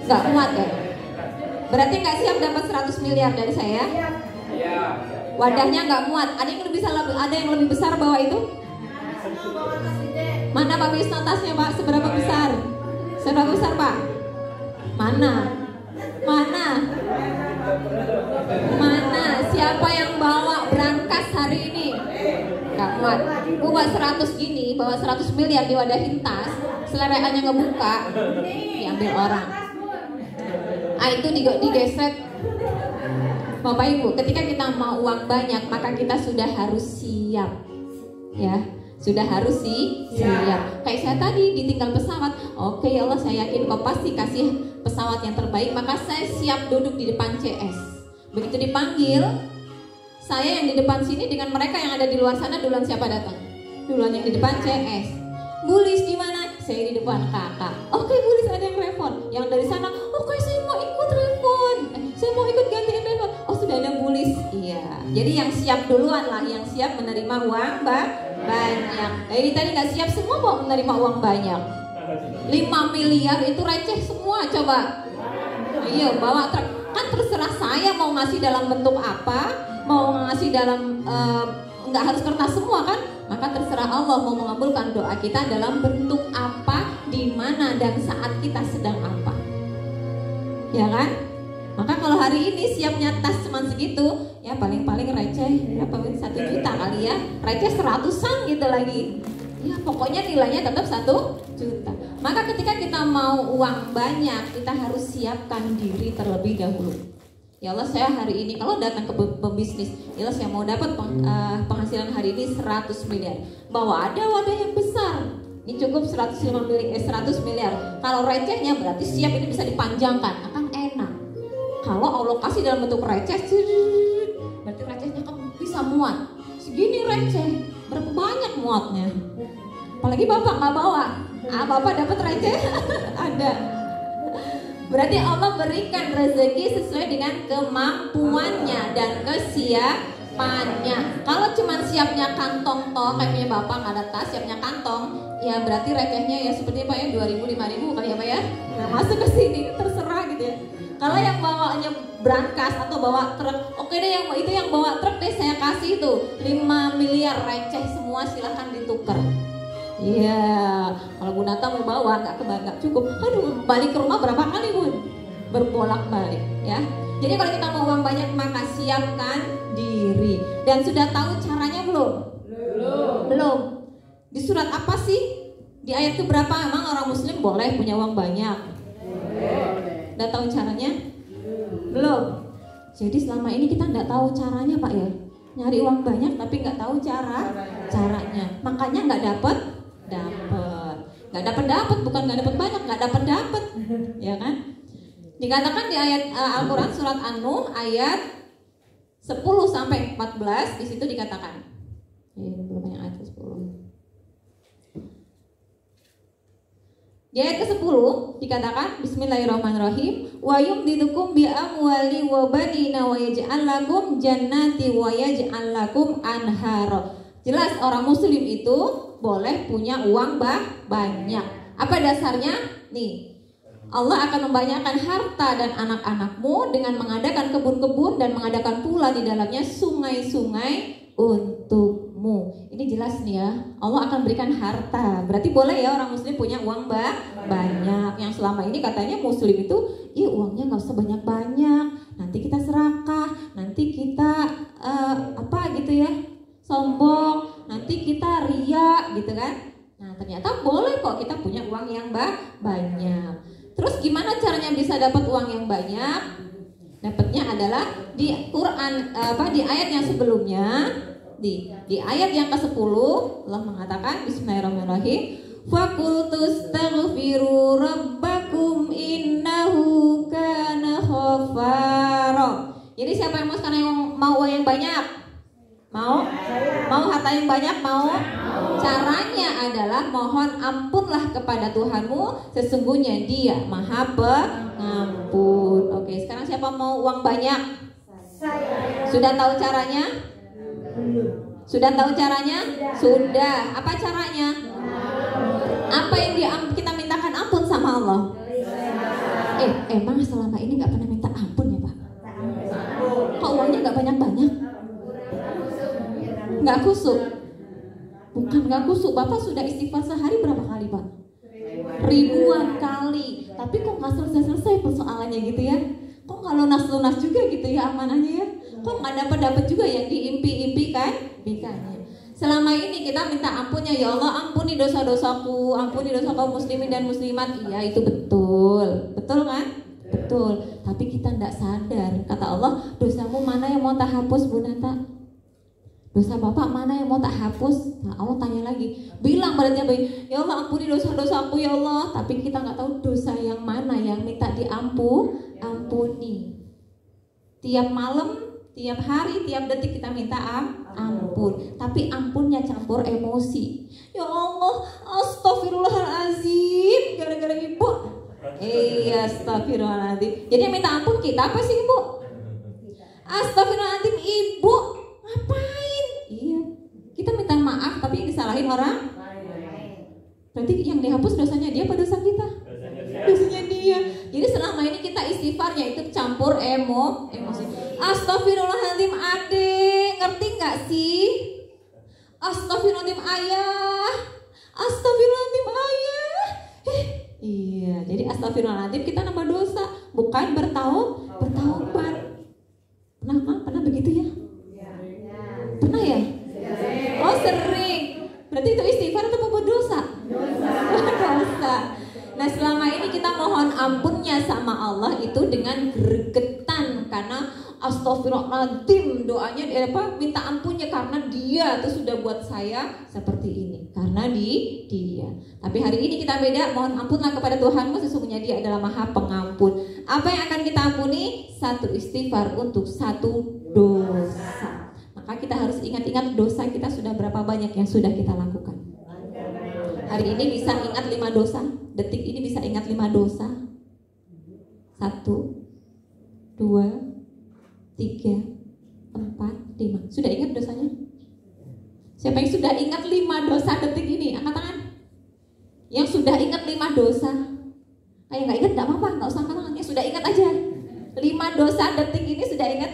Nggak muat ya? Berarti nggak siap dapat 100 miliar dari saya? Wadahnya nggak muat. Ada yang lebih besar bawa itu? Mana Pak Wisno tasnya Pak? Seberapa besar? Seberapa besar Pak? Mana? Siapa yang bawa berangkas hari ini? Gak muat. Bawa 100 gini, bawa 100 miliar di wadahin tas, selerekannya ngebuka, diambil orang. Itu digesret. Bapak Ibu, ketika kita mau uang banyak, maka kita sudah harus siap. Ya, sudah harus siap. Kayak saya tadi ditinggal pesawat. Oke ya Allah, saya yakin kau pasti kasih pesawat yang terbaik, maka saya siap duduk di depan CS. Begitu dipanggil, saya yang di depan sini dengan mereka yang ada di luar sana, duluan siapa datang? Duluan yang di depan CS. Bulis di mana? Saya di depan kakak. Oke, Bulis ada yang telepon. Yang dari sana, oke saya mau ikut telepon. Saya mau ikut gantiin telepon. Oh sudah ada Bulis. Iya. Jadi yang siap duluan lah, yang siap menerima uang banyak. Ini tadi nggak siap semua mau menerima uang banyak. 5 miliar itu receh semua coba. Iya, bawa truk. Kan terserah saya mau ngasih dalam bentuk apa, mau ngasih dalam nggak harus kertas semua kan, maka terserah Allah mau mengabulkan doa kita dalam bentuk apa, di mana dan saat kita sedang apa, ya kan? Maka kalau hari ini siapnya tas cuma segitu, ya paling receh berapa 1 juta kali ya, receh 100-an gitu lagi. Ya pokoknya nilainya tetap 1 juta. Maka ketika kita mau uang banyak, kita harus siapkan diri terlebih dahulu. Ya Allah, saya hari ini kalau datang ke pebisnis, ya Allah saya mau dapat penghasilan hari ini 100 miliar. Bawa ada wadah yang besar. Ini cukup 100 miliar. Kalau recehnya berarti siap ini bisa dipanjangkan, akan enak. Kalau Allah kasih dalam bentuk receh, berarti recehnya kan bisa muat. Segini receh, berapa banyak muatnya? Apalagi Bapak nggak bawa. Bapak dapat receh ada. Berarti Allah berikan rezeki sesuai dengan kemampuannya dan kesiapannya. Kalau cuma siapnya kantong toh, kayak punya Bapak nggak ada tas, siapnya kantong, ya berarti recehnya ya seperti Pak ya 2.000 5.000 kali ya Pak ya. Nah masuk ke sini terserah gitu ya. Kalau yang bawanya brankas atau bawa truk, oke deh itu yang bawa truk deh saya kasih tuh 5 miliar receh semua, silahkan ditukar. Iya, kalau Bu Nata mau bawa nggak cukup. Aduh, balik ke rumah berapa kali Bun? Berbolak-balik ya. Jadi kalau kita mau uang banyak maka siapkan diri. Dan sudah tahu caranya belum? Belum. Di surat apa sih? Di ayat keberapa emang orang muslim boleh punya uang banyak? Udah tahu caranya? Belum. Jadi selama ini kita nggak tahu caranya Pak ya. Nyari uang banyak tapi nggak tahu caranya. Makanya nggak dapat. Bukan nggak dapat banyak, nggak dapat, ya kan? Dikatakan di ayat Al-Quran surat An-Nuh ayat 10 sampai 14 di situ dikatakan. Belum banyak ayat 10. Di ayat ke-10 dikatakan Bismillahirrahmanirrahim wa yumdidukum bi amwali wa banina wa yaj'al lakum jannati wa yaj'al lakum anhara. Jelas orang muslim itu boleh punya uang banyak. Apa dasarnya? Nih, Allah akan membanyakkan harta dan anak-anakmu dengan mengadakan kebun-kebun dan mengadakan pula di dalamnya sungai-sungai untukmu. Ini jelas nih ya, Allah akan berikan harta. Berarti boleh ya orang muslim punya uang banyak. Yang selama ini katanya muslim itu, uangnya gak usah banyak-banyak, nanti kita serakah, nanti kita sombong, nanti kita ria gitu kan. Nah ternyata boleh kok kita punya uang yang banyak. Terus gimana caranya bisa dapat uang yang banyak? Dapatnya adalah di Quran, di ayat yang sebelumnya, di ayat yang ke-10 Allah mengatakan Bismillahirrahmanirrahim, Fakultustaghfiru rabbakum innahu kana ghaffara. Jadi siapa yang mau uang yang banyak? Mau harta yang banyak? Mau? Caranya adalah mohon ampunlah kepada Tuhanmu, sesungguhnya Dia Maha Pengampun. Oke, sekarang siapa mau uang banyak? Sudah tahu caranya? Sudah tahu caranya? Sudah. Apa caranya? Apa yang kita mintakan ampun sama Allah? Emang selama ini gak pernah minta ampun ya Pak? Kok uangnya gak banyak-banyak? Gak kusuk? Bukan gak kusuk, Bapak sudah istighfar sehari berapa kali Pak? Ribuan kali. Tapi kok gak selesai-selesai persoalannya gitu ya? Kok gak lunas-lunas juga gitu ya amanahnya ya? Kok gak dapat juga yang diimpi-impikan? Selama ini kita minta ampunnya, ya Allah ampuni dosa-dosaku, ampuni dosa kaum muslimin dan muslimat. Iya itu betul. Betul kan? Betul. Tapi kita tidak sadar. Kata Allah, dosamu mana yang mau tak hapus Bu Nata? Dosa Bapak mana yang mau tak hapus? Nah, Allah tanya lagi, bilang berarti apa? Ya Allah ampuni dosa-dosaku ya Allah. Tapi kita nggak tahu dosa yang mana yang minta ampuni. Tiap malam, tiap hari, tiap detik kita minta ampun. Tapi ampunnya campur emosi. Ya Allah, astagfirullahaladzim, gara-gara ibu. Astagfirullahaladzim. Jadi yang minta ampun kita apa sih Ibu? Astagfirullahaladzim Ibu, ngapain? Iya, kita minta maaf tapi yang disalahin orang. Berarti yang dihapus dosanya dia apa dosa kita? Dosanya dia. Jadi selama ini kita istighfarnya itu campur emosi. Astagfirullahaladzim adek, ngerti nggak sih? Astagfirullahaladzim ayah, astagfirullahaladzim ayah. Iya, jadi astagfirullahaladzim kita nambah dosa, bukan bertaubat. Pernah begitu ya? Pernah ya? Oh sering. Berarti itu istighfar atau apa dosa? Dosa. Nah selama ini kita mohon ampunnya sama Allah itu dengan gregetan, karena astagfirullahaladzim doanya minta ampunnya karena dia itu sudah buat saya seperti ini, karena dia. Tapi hari ini kita beda, mohon ampunlah kepada Tuhanmu, sesungguhnya Dia adalah Maha Pengampun. Apa yang akan kita ampuni? Satu istighfar untuk satu dosa. Maka kita harus ingat-ingat dosa kita sudah berapa banyak yang sudah kita lakukan. Hari ini bisa ingat 5 dosa, detik ini bisa ingat 5 dosa. 1, 2, 3, 4, 5. Sudah ingat dosanya? Siapa yang sudah ingat 5 dosa detik ini? Angkat tangan. Yang sudah ingat 5 dosa. Kayak nggak ingat nggak apa-apa, nggak usah angkat tangan. Yang sudah ingat aja. 5 dosa detik ini sudah ingat.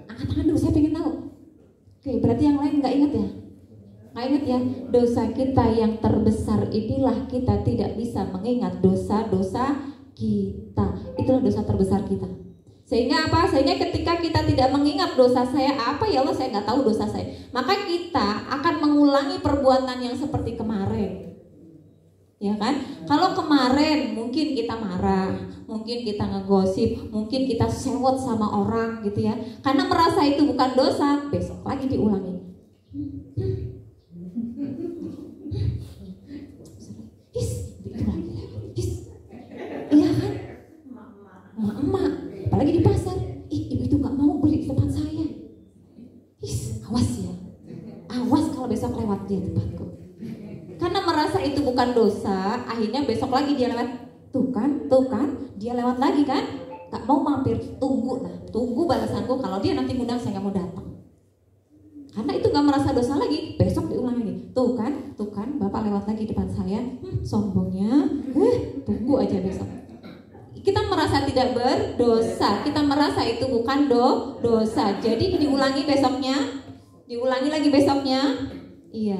Angkat tangan dulu, saya pengen tahu. Oke, berarti yang lain nggak ingat ya? Nggak ingat ya? Dosa kita yang terbesar inilah kita tidak bisa mengingat dosa-dosa kita. Itulah dosa terbesar kita. Sehingga apa? Sehingga ketika kita tidak mengingat dosa saya apa, ya Allah saya nggak tahu dosa saya, maka kita akan mengulangi perbuatan yang seperti kemarin. Ya kan? Kalau kemarin mungkin kita marah, mungkin kita ngegosip, mungkin kita sewot sama orang gitu ya, karena merasa itu bukan dosa, besok lagi diulangi. Iya kan? Emak, apalagi di pasar, ibu itu nggak mau beli di tempat saya. Awas ya, awas kalau besok lewat di tempatku. Karena merasa itu bukan dosa, akhirnya besok lagi dia lewat. Tuh kan, dia lewat lagi kan? Gak mau mampir, tunggu balasanku. Kalau dia nanti ngundang saya gak mau datang. Karena itu gak merasa dosa lagi, besok diulang lagi. Tuh kan, Bapak lewat lagi depan saya, sombongnya. Tunggu aja besok. kita merasa tidak berdosa, kita merasa itu bukan dosa. Jadi diulangi besoknya, diulangi lagi besoknya. Iya.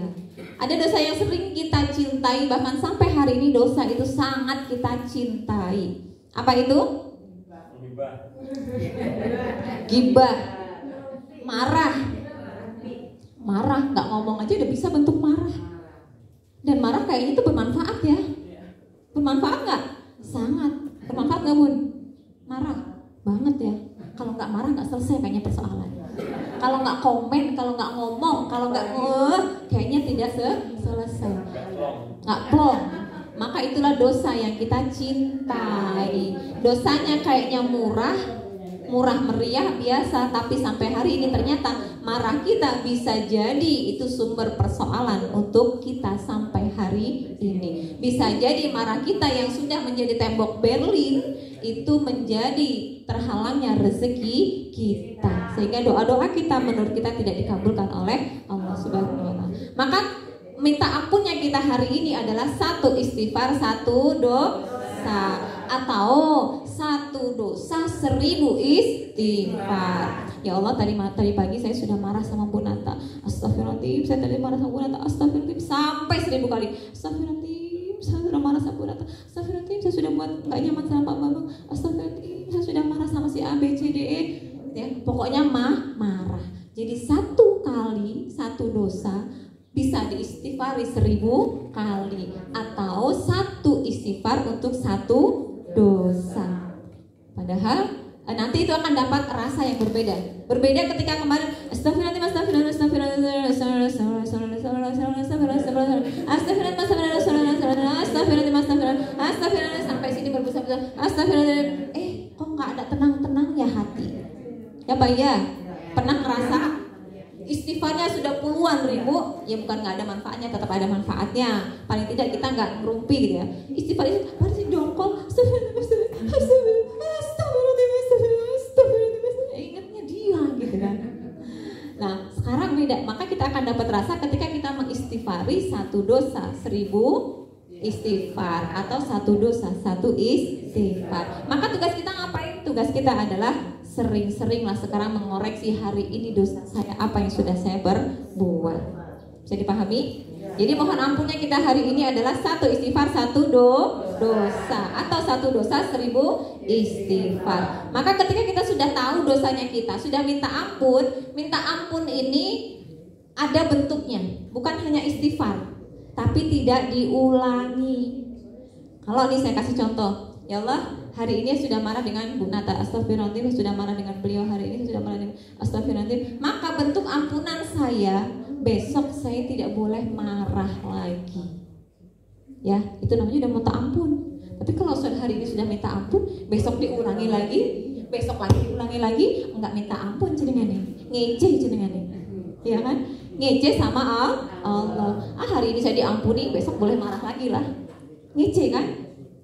Ada dosa yang sering kita cintai, bahkan sampai hari ini dosa itu sangat kita cintai. Apa itu? Gibah. Marah. Marah, nggak ngomong aja udah bisa bentuk marah. Dan marah kayaknya itu bermanfaat ya. Bermanfaat nggak? Sangat. Bermanfaat nggak Bun? Marah banget ya. Kalau nggak marah nggak selesai kayaknya persoalan. Kalau nggak komen, kalau nggak ngomong, kalau nggak kayaknya tidak selesai. Nggak plong. Maka itulah dosa yang kita cintai. Dosanya kayaknya murah meriah biasa, tapi sampai hari ini ternyata marah kita bisa jadi itu sumber persoalan untuk kita sampai hari ini. Bisa jadi marah kita yang sudah menjadi tembok Berlin itu menjadi terhalangnya rezeki kita, sehingga doa-doa kita menurut kita tidak dikabulkan oleh Allah Subhanahu wa Ta'ala. Maka minta ampunnya kita hari ini adalah 1 istighfar, 1 dosa, atau 1 dosa 1000 istighfar. Ya Allah, tadi pagi saya sudah marah sama Bu Nata. Astagfirullahaladzim, saya tadi marah sama Bu Nata. Astagfirullahaladzim, sampai 1000 kali. Astagfirullahaladzim, saya sudah marah sama Bu Nata. Astagfirullahaladzim, saya sudah buat gak nyaman sama Pak Bambang. Astagfirullahaladzim, saya sudah marah sama si A, B, C, D, E. Ya, pokoknya marah. Jadi 1 kali 1 dosa bisa diistighfari 1000 kali, atau 1 istighfar untuk 1 dosa. Padahal nanti itu akan dapat rasa yang berbeda. Berbeda ketika kemarin astagfirullahaladzim sampai sini berbusa-busa astagfirullahaladzim. Kok nggak ada tenang-tenangnya hati? Ya Pak ya, pernah ngerasa istighfarnya sudah puluhan ribu, ya bukan nggak ada manfaatnya, tetap ada manfaatnya. Paling tidak kita nggak ngerumpi gitu ya. Istighfar itu masih dongkol, ingatnya dia gitu kan. Nah sekarang beda, maka kita akan dapat rasa ketika kita mengistighfari 1 dosa 1000 istighfar, atau 1 dosa 1 istighfar. Maka tugas kita ngapain? Tugas kita adalah sering-seringlah sekarang mengoreksi hari ini dosa saya, apa yang sudah saya berbuat. Bisa dipahami? Jadi mohon ampunnya kita hari ini adalah 1 istighfar 1 dosa, atau 1 dosa 1000 istighfar. Maka ketika kita sudah tahu dosanya, kita sudah minta ampun ini ada bentuknya, bukan hanya istighfar, tapi tidak diulangi. Kalau ini saya kasih contoh, ya Allah, hari ini sudah marah dengan Bu Nata, astagfirullahaladzim, sudah marah dengan beliau hari ini, sudah marah dengan astagfirullahaladzim. Maka bentuk ampunan saya, besok saya tidak boleh marah lagi. Ya, itu namanya udah minta ampun. Tapi kalau sudah hari ini sudah minta ampun, besok diulangi lagi, besok lagi diulangi lagi, enggak minta ampun jenengannya, ngece jenengannya. Ya kan? Ngece sama Allah. Hari ini saya diampuni, besok boleh marah lagi lah. Ngece kan?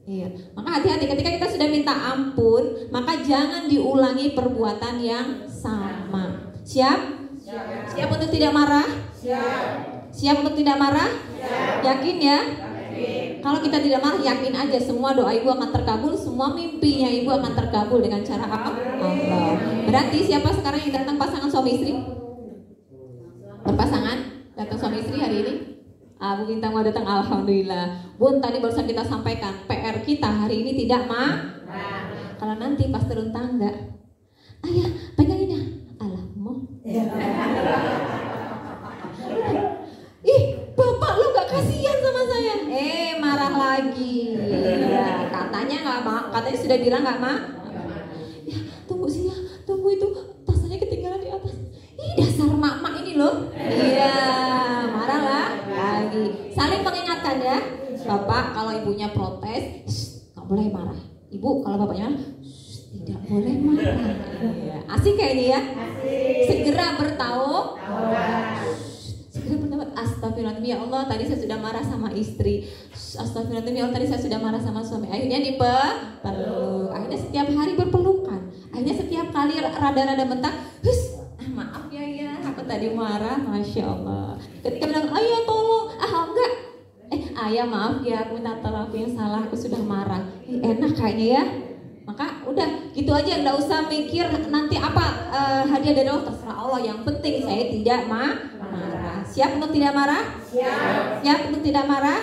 Iya. Maka hati-hati ketika kita sudah minta ampun, maka jangan diulangi perbuatan yang sama. Siap? Siap untuk tidak marah? Siap untuk tidak marah? Yakin ya? Kalau kita tidak marah, yakin aja semua doa ibu akan terkabul, semua mimpinya ibu akan terkabul dengan cara Allah. Berarti siapa sekarang yang datang pasangan suami istri? Berpasangan? Datang suami istri hari ini? Bu Bintang mau datang, alhamdulillah. Bun, tadi barusan kita sampaikan PR kita hari ini tidak marah. Kalau nanti pas turun tangga, ayah pegangin ya, alamu. Ih, bapak lu gak kasihan sama saya. Marah lagi. Ya, katanya nggak marah, katanya sudah bilang nggak marah. Ya, tunggu sini, tunggu itu tasnya ketinggalan di atas. Ih, dasar mak-mak ini loh. Iya, marahlah lagi. Saling mengingatkan ya. Bapak kalau ibunya protes, nggak boleh marah. Ibu kalau bapaknya marah, tidak boleh marah. Iya. Asik kayak ini ya. Segera bertaubat. Segera bertaubat. Astagfirullahaladzim, ya Allah, tadi saya sudah marah sama istri. Astagfirullahaladzim, ya Allah, tadi saya sudah marah sama suami. Akhirnya dipeluk. Akhirnya setiap hari berpelukan. Akhirnya setiap kali rada-rada bentak, maaf ya, aku tadi marah, masya Allah. Ketika bilang, ayah tolong, enggak, ayah maaf ya, aku minta tolong, aku yang salah, aku sudah marah. Enak kayaknya ya, Udah gitu aja, nggak usah mikir nanti apa hadiah dari Allah, terserah Allah. Yang penting saya tidak marah. Siap untuk tidak marah? Siap untuk tidak marah?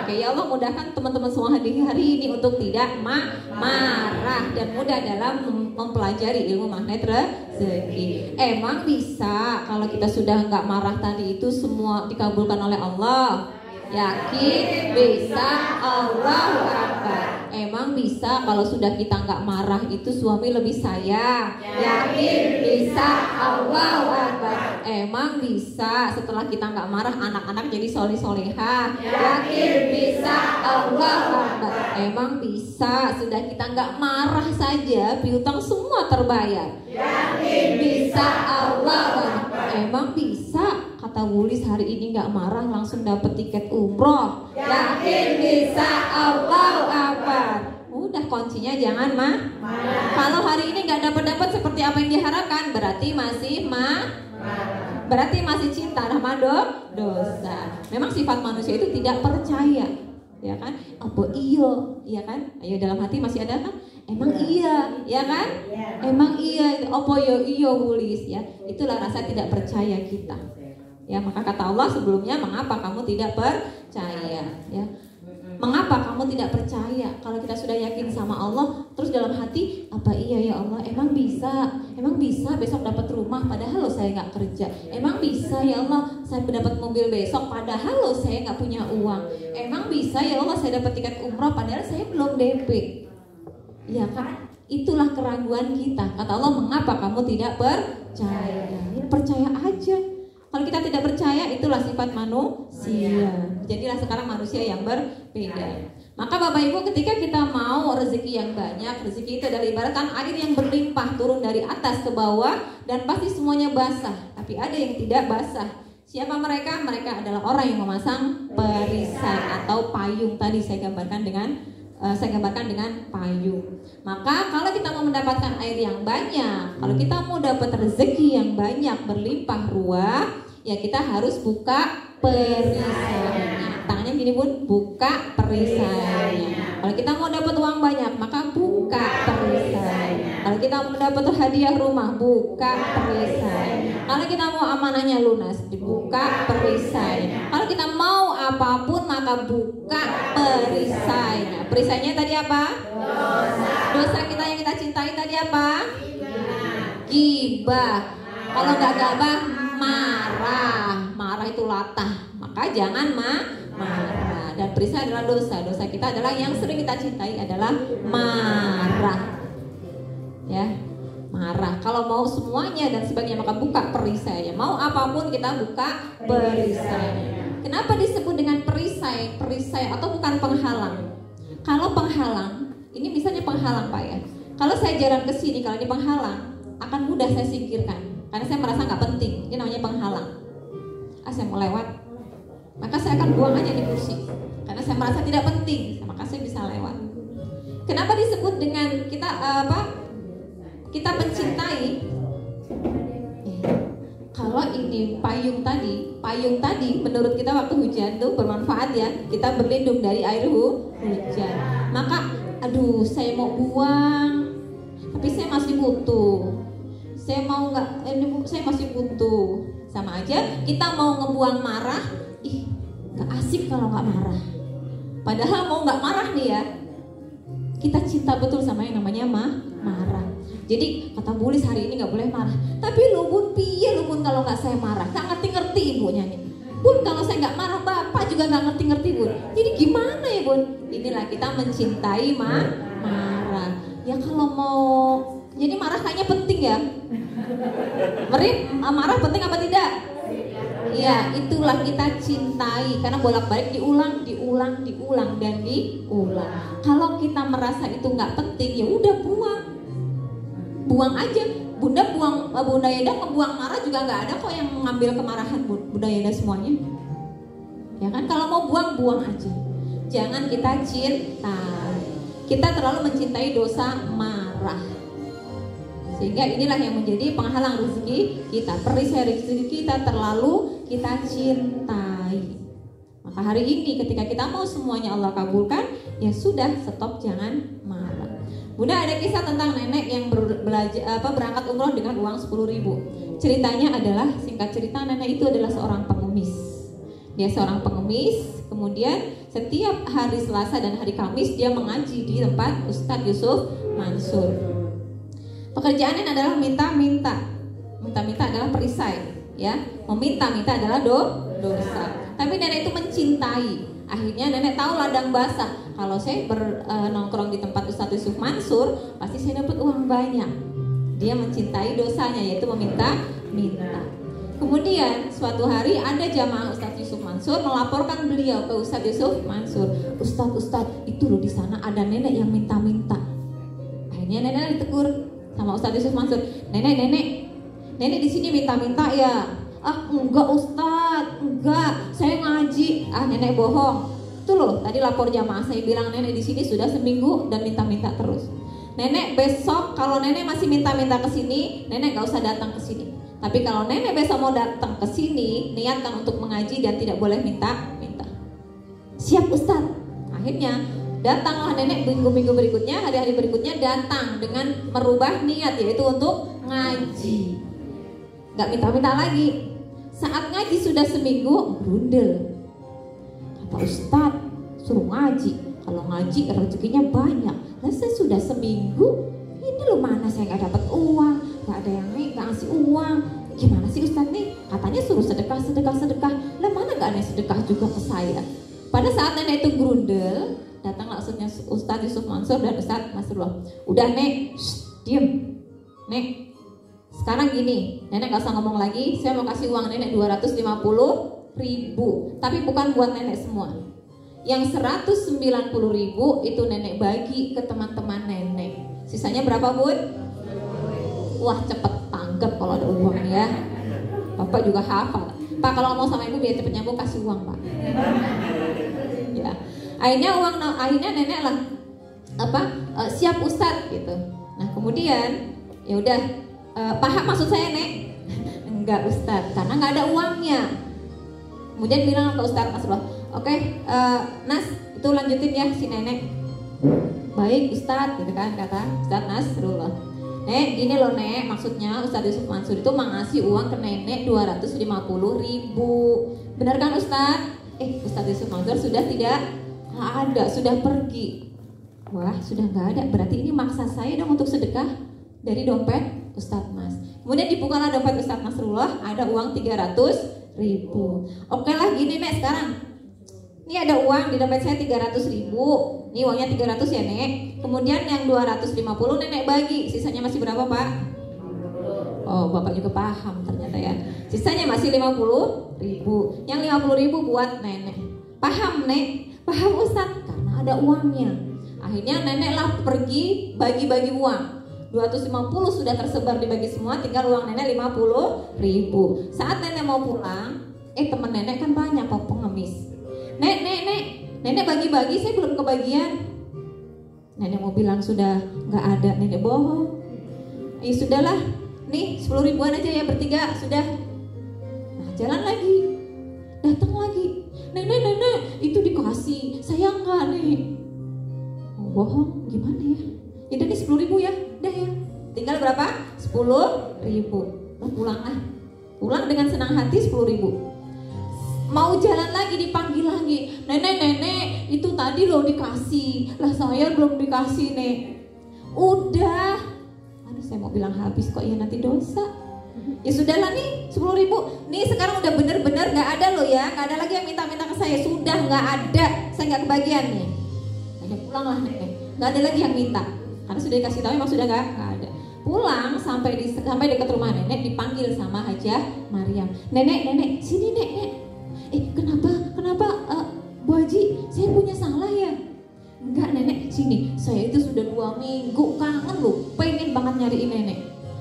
Oke, ya Allah mudahkan teman-teman semua hari ini untuk tidak marah dan mudah dalam mempelajari ilmu magnet rezeki. Emang bisa kalau kita sudah nggak marah tadi itu semua dikabulkan oleh Allah? Yakin bisa. Allahu Akbar. Emang bisa kalau sudah kita nggak marah itu suami lebih sayang? Yakin bisa. Allahu Akbar. Emang bisa setelah kita nggak marah anak-anak jadi soleh-solehah? Yakin bisa. Allahu Akbar. Emang bisa sudah kita nggak marah saja piutang semua terbayar? Yakin bisa. Allahu Akbar. Emang bisa kata Wulis hari ini nggak marah langsung dapet tiket umroh? Yakin bisa. Allahu Akbar. Udah kuncinya jangan marah. Kalau hari ini nggak dapat seperti apa yang diharapkan, berarti masih berarti masih cinta sama dosa. Memang sifat manusia itu tidak percaya, ya kan? Apa iya kan? Ayo dalam hati masih ada kan? Emang iya, ya kan? Emang iya. Apa iya Wulis ya? Itulah rasa tidak percaya kita. Ya, maka kata Allah sebelumnya, mengapa kamu tidak percaya? Ya, mengapa kamu tidak percaya? Kalau kita sudah yakin sama Allah, terus dalam hati, apa iya ya Allah? Emang bisa besok dapat rumah, padahal saya nggak kerja. Emang bisa ya Allah, saya dapat mobil besok, padahal saya nggak punya uang. Emang bisa ya Allah, saya dapat tiket umroh, padahal saya belum DP. Ya kan? Itulah keraguan kita. Kata Allah, mengapa kamu tidak percaya? Ya, percaya aja. Kalau kita tidak percaya, itulah sifat manusia. Jadilah sekarang manusia yang berbeda. Maka Bapak Ibu, ketika kita mau rezeki yang banyak, rezeki itu adalah ibaratkan air yang berlimpah turun dari atas ke bawah dan pasti semuanya basah. Tapi ada yang tidak basah. Siapa mereka? Mereka adalah orang yang memasang perisai atau payung. Tadi saya gambarkan dengan payung. Maka kalau kita mau mendapatkan air yang banyak, kalau kita mau dapat rezeki yang banyak berlimpah ruah, ya kita harus buka perisainya. Tangannya gini Bun, buka perisainya. Kalau kita mau dapat uang banyak, maka buka perisainya. Kalau kita mau dapat hadiah rumah, buka perisainya. Kalau kita mau amanahnya lunas, dibuka perisainya. Kalau kita mau apapun, maka buka perisainya. Perisainya tadi apa? Dosa kita yang kita cintai tadi apa? Gibah. Kalau nggak gabah, marah itu latah. Maka jangan marah. Dan perisai adalah dosa. Dosa kita adalah yang sering kita cintai adalah marah. Ya, marah. Kalau mau semuanya dan sebagainya maka buka perisainya. Mau apapun kita buka perisainya. Kenapa disebut dengan perisai? Perisai atau bukan penghalang? Kalau penghalang, ini misalnya penghalang Pak ya. Kalau saya jalan ke sini, kalau ini penghalang, akan mudah saya singkirkan. Karena saya merasa nggak penting. Ini namanya penghalang. Saya mau lewat, maka saya akan buang aja di kursi. Karena saya merasa tidak penting, maka saya bisa lewat. Kenapa disebut dengan kita mencintai? Kalau ini payung tadi menurut kita waktu hujan tuh bermanfaat ya. Kita berlindung dari air hujan. Maka saya mau buang, tapi saya masih butuh. Saya masih butuh. Sama aja kita mau ngebuang marah, gak asik kalau gak marah. Padahal mau gak marah nih ya, kita cinta betul sama yang namanya marah. Jadi kata Bulis hari ini gak boleh marah. Tapi lu Bun, piye lu Bun kalau gak saya marah? Gak ngerti-ngerti ibunya nih. Bun, kalau saya gak marah, bapak juga gak ngerti-ngerti Bun. Jadi gimana ya Bun? Inilah kita mencintai marah. Ya kalau mau, jadi marah kayaknya penting ya. Marah penting apa tidak? Ya, itulah kita cintai. Karena bolak-balik diulang dan diulang. Kalau kita merasa itu nggak penting, ya udah buang aja. Bunda Yeda ngebuang marah juga nggak ada kok yang mengambil kemarahan Bunda Yeda semuanya. Ya kan, kalau mau buang aja. Jangan kita cintai. Kita terlalu mencintai dosa marah. Sehingga inilah yang menjadi penghalang rezeki kita. Perisai rezeki kita terlalu kita cintai. Maka hari ini ketika kita mau semuanya Allah kabulkan, ya sudah, stop, jangan marah. Bunda, ada kisah tentang nenek yang berangkat umroh dengan uang 10.000. Ceritanya adalah, singkat cerita, nenek itu adalah seorang pengemis. Dia seorang pengemis, kemudian setiap hari Selasa dan hari Kamis dia mengaji di tempat Ustadz Yusuf Mansur. Pekerjaannya adalah minta-minta. Minta-minta adalah perisai, ya. Meminta-minta adalah dosa. Tapi nenek itu mencintai. Akhirnya nenek tahu ladang basah. Kalau saya nongkrong di tempat Ustadz Yusuf Mansur, pasti saya dapat uang banyak. Dia mencintai dosanya, yaitu meminta-minta. Kemudian suatu hari ada jamaah Ustadz Yusuf Mansur melaporkan beliau ke Ustadz Yusuf Mansur. Ustadz, itu loh di sana ada nenek yang minta-minta. Akhirnya nenek ditegur sama Ustadz Yusuf Mansur. Nenek di sini minta-minta ya? Ah enggak Ustadz, enggak. Saya ngaji. Ah nenek bohong. Itu loh tadi lapor jamaah saya bilang nenek di sini sudah seminggu dan minta-minta terus. Nenek besok kalau nenek masih minta-minta ke sini, nenek gak usah datang ke sini. Tapi kalau nenek besok mau datang ke sini, niatkan untuk mengaji dan tidak boleh minta-minta. Siap Ustadz. Akhirnya datanglah nenek minggu-minggu berikutnya, hari-hari berikutnya datang dengan merubah niat, yaitu untuk ngaji. Gak minta-minta lagi. Saat ngaji sudah seminggu, berundel. Kata Ustadz, suruh ngaji. Kalau ngaji rezekinya banyak. Nah saya sudah seminggu, ini loh mana saya gak dapat uang, gak ada yang nih gak ngasih uang. Gimana sih Ustadz nih? Katanya suruh sedekah. Lah mana gak ada yang sedekah juga ke saya. Pada saat nenek itu grundel, datanglah Ustadz Yusuf Mansur dan Ustadz Masrullah. Udah Nek, diem. Nek, sekarang gini, nenek gak usah ngomong lagi. Saya mau kasih uang nenek 250.000. Tapi bukan buat nenek semua. Yang 190.000 itu nenek bagi ke teman-teman nenek. Sisanya berapa Bun? Wah cepet tanggap kalau ada uang ya. Bapak juga hafal. Pak kalau ngomong sama ibu biar cepet nyambung kasih uang Pak. Ya. Akhirnya nenek lah siap Ustadz gitu. Nah kemudian ya udah paham maksud saya Nek? Enggak Ustadz, karena nggak ada uangnya. Kemudian bilang ke Ustadz Nasrullah, oke, Nas itu lanjutin ya si nenek. Baik Ustadz, gitu kan kata Ustadz Nasrullah. Nek, gini loh Nek, maksudnya Ustadz Yusuf Mansur itu mengasih uang ke nenek 250.000. Benar kan Ustadz? Ustadz Yusuf Mansur sudah tidak ada, sudah pergi. Wah, sudah nggak ada. Berarti ini maksa saya dong untuk sedekah dari dompet Ustadz Mas. Kemudian dibukalah dompet Ustadz Nasrullah, ada uang 300.000. Oke lah gini Nek sekarang. Ini ada uang di dompet saya 300.000. Ini uangnya 300 ya Nek. Kemudian yang 250 nenek bagi. Sisanya masih berapa Pak? Oh Bapak juga paham ternyata ya. Sisanya masih 50.000. Yang 50.000 buat nenek. Paham Nek? Paham Ustadz? Karena ada uangnya. Akhirnya nenek lah pergi bagi-bagi uang. 250 sudah tersebar dibagi semua, tinggal uang nenek 50.000. Saat nenek mau pulang, teman nenek kan banyak kok pengemis. Nenek bagi-bagi, saya belum kebagian. Nenek mau bilang sudah nggak ada, nenek bohong. Sudahlah, nih 10.000-an aja ya bertiga, sudah. Nah jalan lagi, datang lagi. Nenek, itu dikasih, saya enggak nih. Oh, bohong, gimana ya? Ya udah nih 10.000 ya, udah ya. Tinggal berapa? 10.000. Nah, pulang dengan senang hati 10.000. Mau jalan lagi dipanggil lagi. Nenek, itu tadi loh dikasih. Lah saya belum dikasih Nek. Udah. Aduh saya mau bilang habis kok ya nanti dosa. Ya sudahlah nih 10.000. Nih sekarang udah bener-bener gak ada loh ya. Gak ada lagi yang minta-minta ke saya. Sudah gak ada. Saya gak kebagian nih. Akhirnya pulang lah Nenek. Gak ada lagi yang minta. Karena sudah dikasih tahu emang sudah gak ada. Pulang sampai dekat rumah nenek dipanggil sama Hajah Maryam. Nenek, sini Nek. Kenapa Bu Haji, saya punya salah ya? Enggak Nenek, sini. Saya itu sudah 2 minggu kangen loh, pengen banget nyariin nenek.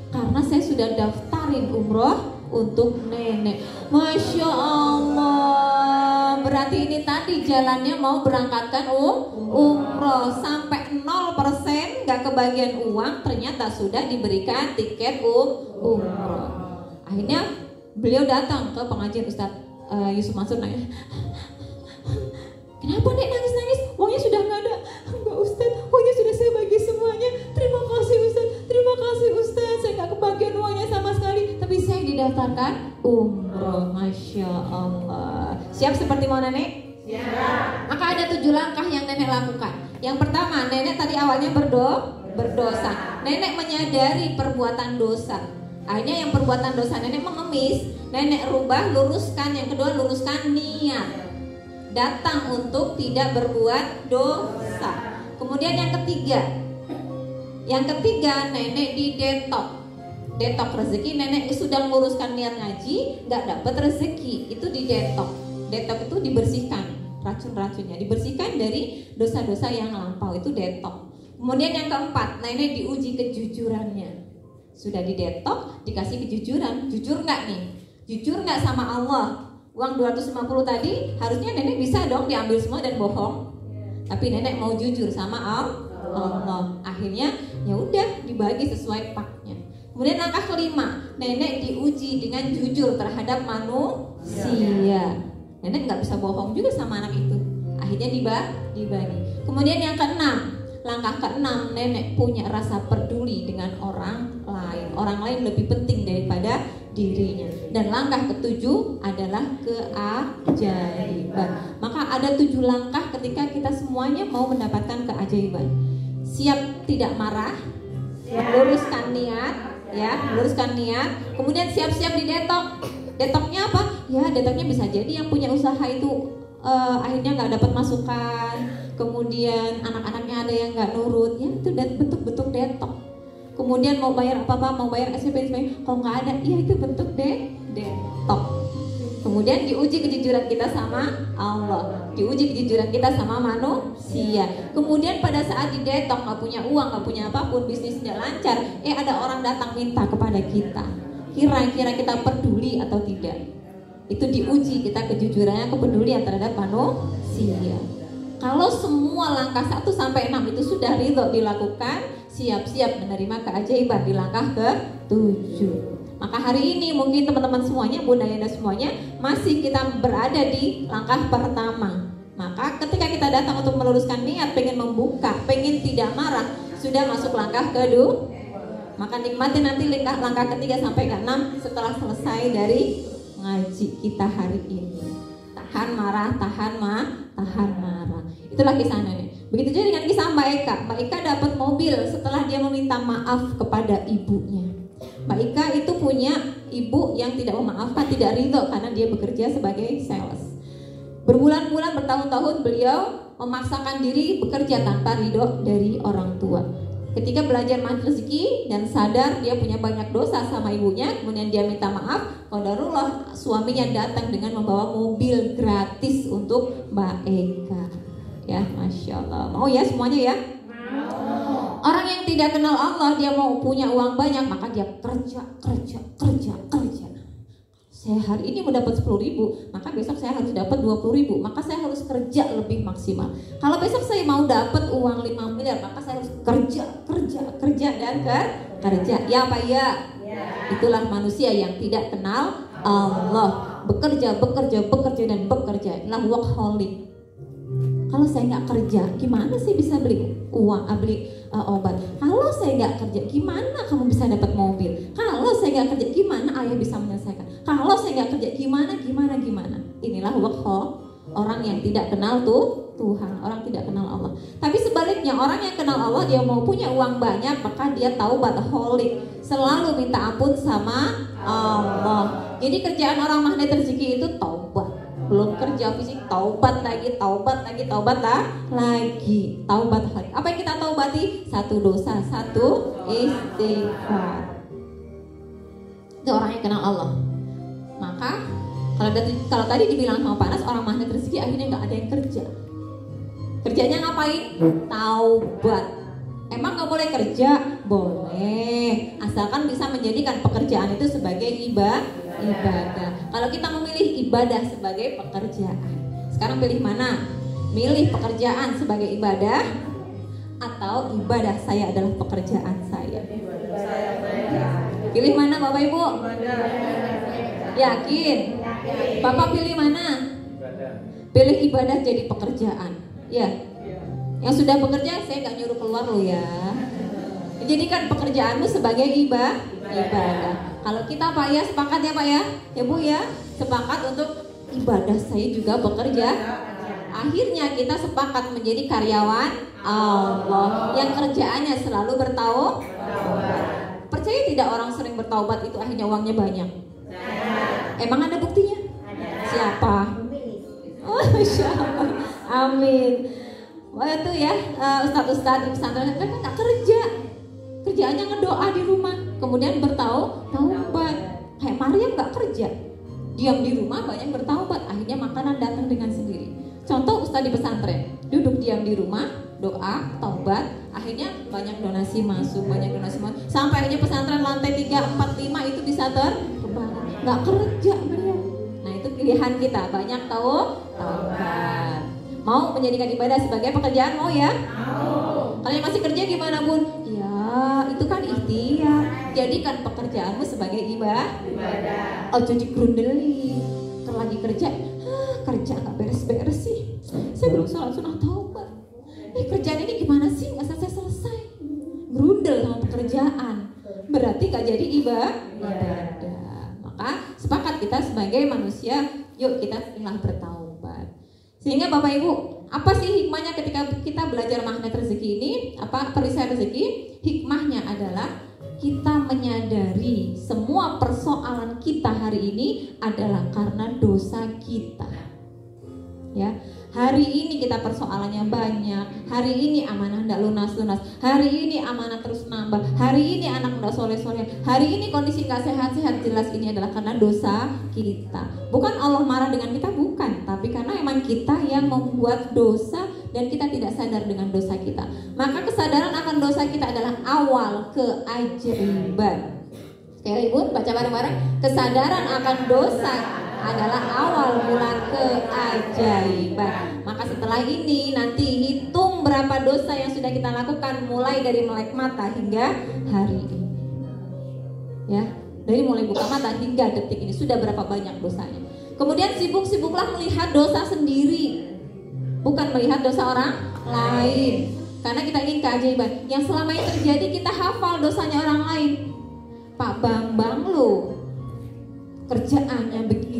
Karena saya sudah daftarin umroh untuk nenek. Masya Allah. Berarti ini tadi jalannya mau berangkatkan umroh. Sampai 0% gak kebagian uang, ternyata sudah diberikan tiket umroh. Akhirnya beliau datang ke pengajian Ustadz Yusuf Mansur nanya, kenapa Nek nangis-nangis? Uangnya sudah nggak ada. Enggak Ustadz, uangnya sudah saya bagi semuanya. didaftarkan umroh. Masya Allah. Siap seperti mau nenek? Siap. Maka ada 7 langkah yang nenek lakukan. Yang pertama, nenek tadi awalnya berdosa. Nenek menyadari perbuatan dosa. Akhirnya yang perbuatan dosa nenek mengemis, nenek rubah, luruskan. Yang kedua, luruskan niat. Datang untuk tidak berbuat dosa. Kemudian yang ketiga nenek didetok. Detok rezeki, nenek sudah meluruskan niat ngaji, nggak dapat rezeki, itu didetok. Detok itu dibersihkan racun-racunnya, dibersihkan dari dosa-dosa yang lampau, itu detok. Kemudian yang keempat, nenek diuji kejujurannya. Sudah didetok, dikasih kejujuran, jujur nggak nih? Jujur nggak sama Allah? Uang 250 tadi harusnya nenek bisa dong diambil semua dan bohong. Tapi nenek mau jujur sama Allah. Akhirnya ya udah dibagi sesuai paknya. Kemudian langkah kelima, nenek diuji dengan jujur terhadap manusia. Nenek nggak bisa bohong juga sama anak itu. Akhirnya dibagi. Kemudian yang keenam, langkah keenam, nenek punya rasa peduli dengan orang lain. Orang lain lebih penting daripada dirinya. Dan langkah ketujuh adalah keajaiban. Maka ada 7 langkah ketika kita semuanya mau mendapatkan keajaiban. Siap tidak marah, luruskan niat. Ya, luruskan niat. Kemudian siap-siap didetok. Detoknya apa? Ya, detoknya bisa jadi yang punya usaha itu akhirnya nggak dapat masukan. Kemudian anak-anaknya ada yang nggak nurut. Ya, itu bentuk-bentuk detok. Kemudian mau bayar apa-apa, mau bayar SPP, kalau nggak ada, ya itu bentuk detok. Kemudian diuji kejujuran kita sama Allah, diuji kejujuran kita sama manusia. Kemudian pada saat didetok, nggak punya uang, nggak punya apapun, bisnisnya lancar, ada orang datang minta kepada kita. Kira-kira kita peduli atau tidak? Itu diuji kita kejujurannya, kepedulian terhadap manusia. Kalau semua langkah 1 sampai 6 itu sudah ridho dilakukan, siap-siap menerima keajaiban di langkah ke-7. Maka hari ini mungkin teman-teman semuanya, Bunda Yanda semuanya, masih kita berada di langkah pertama. Maka ketika kita datang untuk meluruskan niat, pengen membuka, pengen tidak marah, sudah masuk langkah ke-2. Maka nikmati nanti langkah ke-3 sampai ke-6 setelah selesai dari ngaji kita hari ini. Tahan marah, tahan marah. Itulah kisah nenek. Begitu juga dengan kisah Mbak Eka. Mbak Eka dapat mobil setelah dia meminta maaf kepada ibunya. Mbak Eka itu punya ibu yang tidak memaafkan, tidak ridho karena dia bekerja sebagai sales. Berbulan-bulan, bertahun-tahun beliau memaksakan diri bekerja tanpa ridho dari orang tua. Ketika belajar manfaat rezeki dan sadar dia punya banyak dosa sama ibunya, kemudian dia minta maaf, qadarullah suaminya datang dengan membawa mobil gratis untuk Mbak Eka. Ya, Masya Allah. Mau ya semuanya ya? Orang yang tidak kenal Allah, dia mau punya uang banyak, maka dia kerja. Saya hari ini mau dapat 10.000, maka besok saya harus dapat 20.000, maka saya harus kerja lebih maksimal. Kalau besok saya mau dapat uang 5 miliar, maka saya harus kerja dan kerja. Ya apa ya? Itulah manusia yang tidak kenal Allah. Bekerja dan bekerja. Inilah workaholic. Kalau saya nggak kerja, gimana saya bisa beli uang, beli obat? Kalau saya nggak kerja, gimana kamu bisa dapat mobil? Kalau saya nggak kerja, gimana ayah bisa menyelesaikan? Kalau saya nggak kerja, gimana? Inilah orang yang tidak kenal Tuhan, orang tidak kenal Allah. Tapi sebaliknya, orang yang kenal Allah, dia mau punya uang banyak, maka dia taubat-holic, selalu minta ampun sama Allah. Jadi kerjaan orang magnet rezeki itu taubat. Belum kerja fisik, taubat lagi. Taubat lagi. Apa yang kita taubati? 1 dosa, 1 istighfar. Itu orang yang kenal Allah. Maka kalau tadi dibilang sama Pak Nas, orang magnet rezeki akhirnya nggak ada yang kerja. Kerjanya ngapain? Taubat. Emang nggak boleh kerja? Boleh, asalkan bisa menjadikan pekerjaan itu sebagai ibadah. Kalau kita memilih ibadah sebagai pekerjaan, sekarang pilih mana? Milih pekerjaan sebagai ibadah atau ibadah saya adalah pekerjaan saya? Pilih mana Bapak Ibu? Yakin? Bapak pilih mana? Pilih ibadah jadi pekerjaan. Ya. Yang sudah bekerja saya nggak nyuruh keluar loh ya. Menjadikan pekerjaanmu sebagai ibadah. Kalau kita Pak ya sepakat ya Pak ya, ya Bu ya, sepakat untuk ibadah saya juga bekerja. Akhirnya kita sepakat menjadi karyawan Allah yang kerjaannya selalu bertaubat. Percaya tidak orang sering bertaubat itu akhirnya uangnya banyak? Emang ada buktinya? Siapa? Oh, Masya Allah. Amin. Wah itu ya ustadz-ustadz di pesantren mereka nggak kerja, kerjaannya ngedoa di rumah, kemudian bertaubat. Kayak Maryam nggak kerja, diam di rumah banyak bertaubat, akhirnya makanan datang dengan sendiri. Contoh ustadz di pesantren, duduk diam di rumah, doa, taubat, akhirnya banyak donasi masuk, sampai akhirnya pesantren lantai 3, 4, 5 itu bisa terbang. Nggak kerja beliau. Nah itu pilihan kita, banyak taubat. Mau menjadikan ibadah sebagai pekerjaan, mau ya? Mau. Kalau yang masih kerja gimana Bun? Ya itu kan ikhtiar. Jadikan pekerjaanmu sebagai ibadah. Oh jadi grundeli. Kalau lagi kerja nggak beres-beres sih. Saya belum sholat sunah taubat. Kerjaan ini gimana sih? Nggak selesai. Grundel sama pekerjaan. Berarti nggak jadi ibadah. Maka sepakat kita sebagai manusia, yuk kita ingat bertaubat. Sehingga Bapak Ibu, apa sih hikmahnya ketika kita belajar magnet rezeki ini? Apa perisai rezeki? Hikmahnya adalah kita menyadari semua persoalan kita hari ini adalah karena dosa kita. Ya, hari ini kita persoalannya banyak. Hari ini amanah tidak lunas-lunas. Hari ini amanah terus nambah. Hari ini anak tidak soleh-soleh. Hari ini kondisi nggak sehat-sehat. Jelas ini adalah karena dosa kita. Bukan Allah marah dengan kita, bukan. Tapi karena emang kita yang membuat dosa dan kita tidak sadar dengan dosa kita. Maka kesadaran akan dosa kita adalah awal keajaiban. Sekali Ibu baca bareng-bareng. Kesadaran akan dosa adalah awal mula keajaiban. Maka setelah ini nanti hitung berapa dosa yang sudah kita lakukan mulai dari melek mata hingga hari ini. Ya, dari mulai buka mata hingga detik ini sudah berapa banyak dosanya. Kemudian sibuk-sibuklah melihat dosa sendiri, bukan melihat dosa orang lain. Karena kita ingin keajaiban. Yang selama ini terjadi kita hafal dosanya orang lain. Pak Bambang lo kerjaannya begini.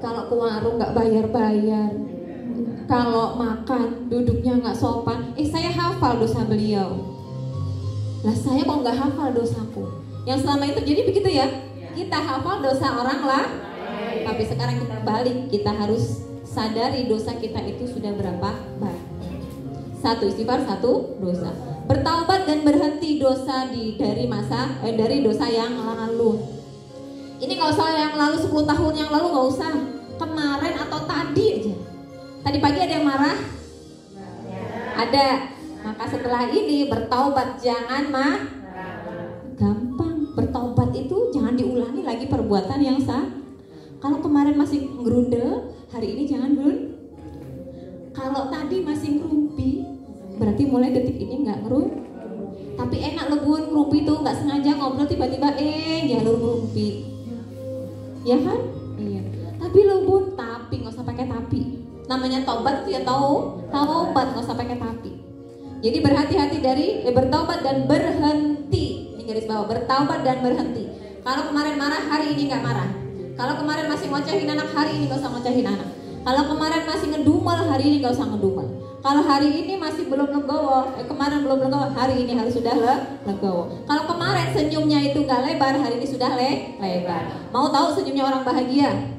Kalau ke warung nggak bayar. Kalau makan duduknya nggak sopan. Saya hafal dosa beliau. Lah saya mau nggak hafal dosaku. Yang selama itu terjadi begitu ya. Kita hafal dosa orang lah. Tapi sekarang kita balik. Kita harus sadari dosa kita itu sudah berapa banyak. 1 istighfar, 1 dosa. Bertaubat dan berhenti dosa dari dosa yang lalu. Ini gak usah yang lalu 10 tahun yang lalu, gak usah. Kemarin atau tadi aja. Tadi pagi ada yang marah? Ada. Maka setelah ini bertaubat, jangan gampang. Bertaubat itu jangan diulangi lagi perbuatan yang sah. Kalau kemarin masih ngerundel, hari ini jangan gerundel. Kalau tadi masih ngerumpi, berarti mulai detik ini gak ngerumpi. Tapi enak lebun ngerumpi tuh, gak sengaja ngobrol tiba-tiba jalur ngerumpi. Ya kan? Iya. Tapi lebun, tapi nggak usah pakai tapi. Namanya tobat itu ya taubat, nggak usah pakai tapi. Jadi berhati-hati dari bertaubat dan berhenti. Ini garis bawah, bertaubat dan berhenti. Kalau kemarin marah, hari ini nggak marah. Kalau kemarin masih ngocehin anak, hari ini nggak usah ngocehin anak. Kalau kemarin masih ngedumel, hari ini nggak usah ngedumel. Kalau hari ini masih belum legowo, kemarin belum legowo, hari ini harus sudah legowo. Kalau kemarin senyumnya itu nggak lebar, hari ini sudah lebar. Mau tahu senyumnya orang bahagia?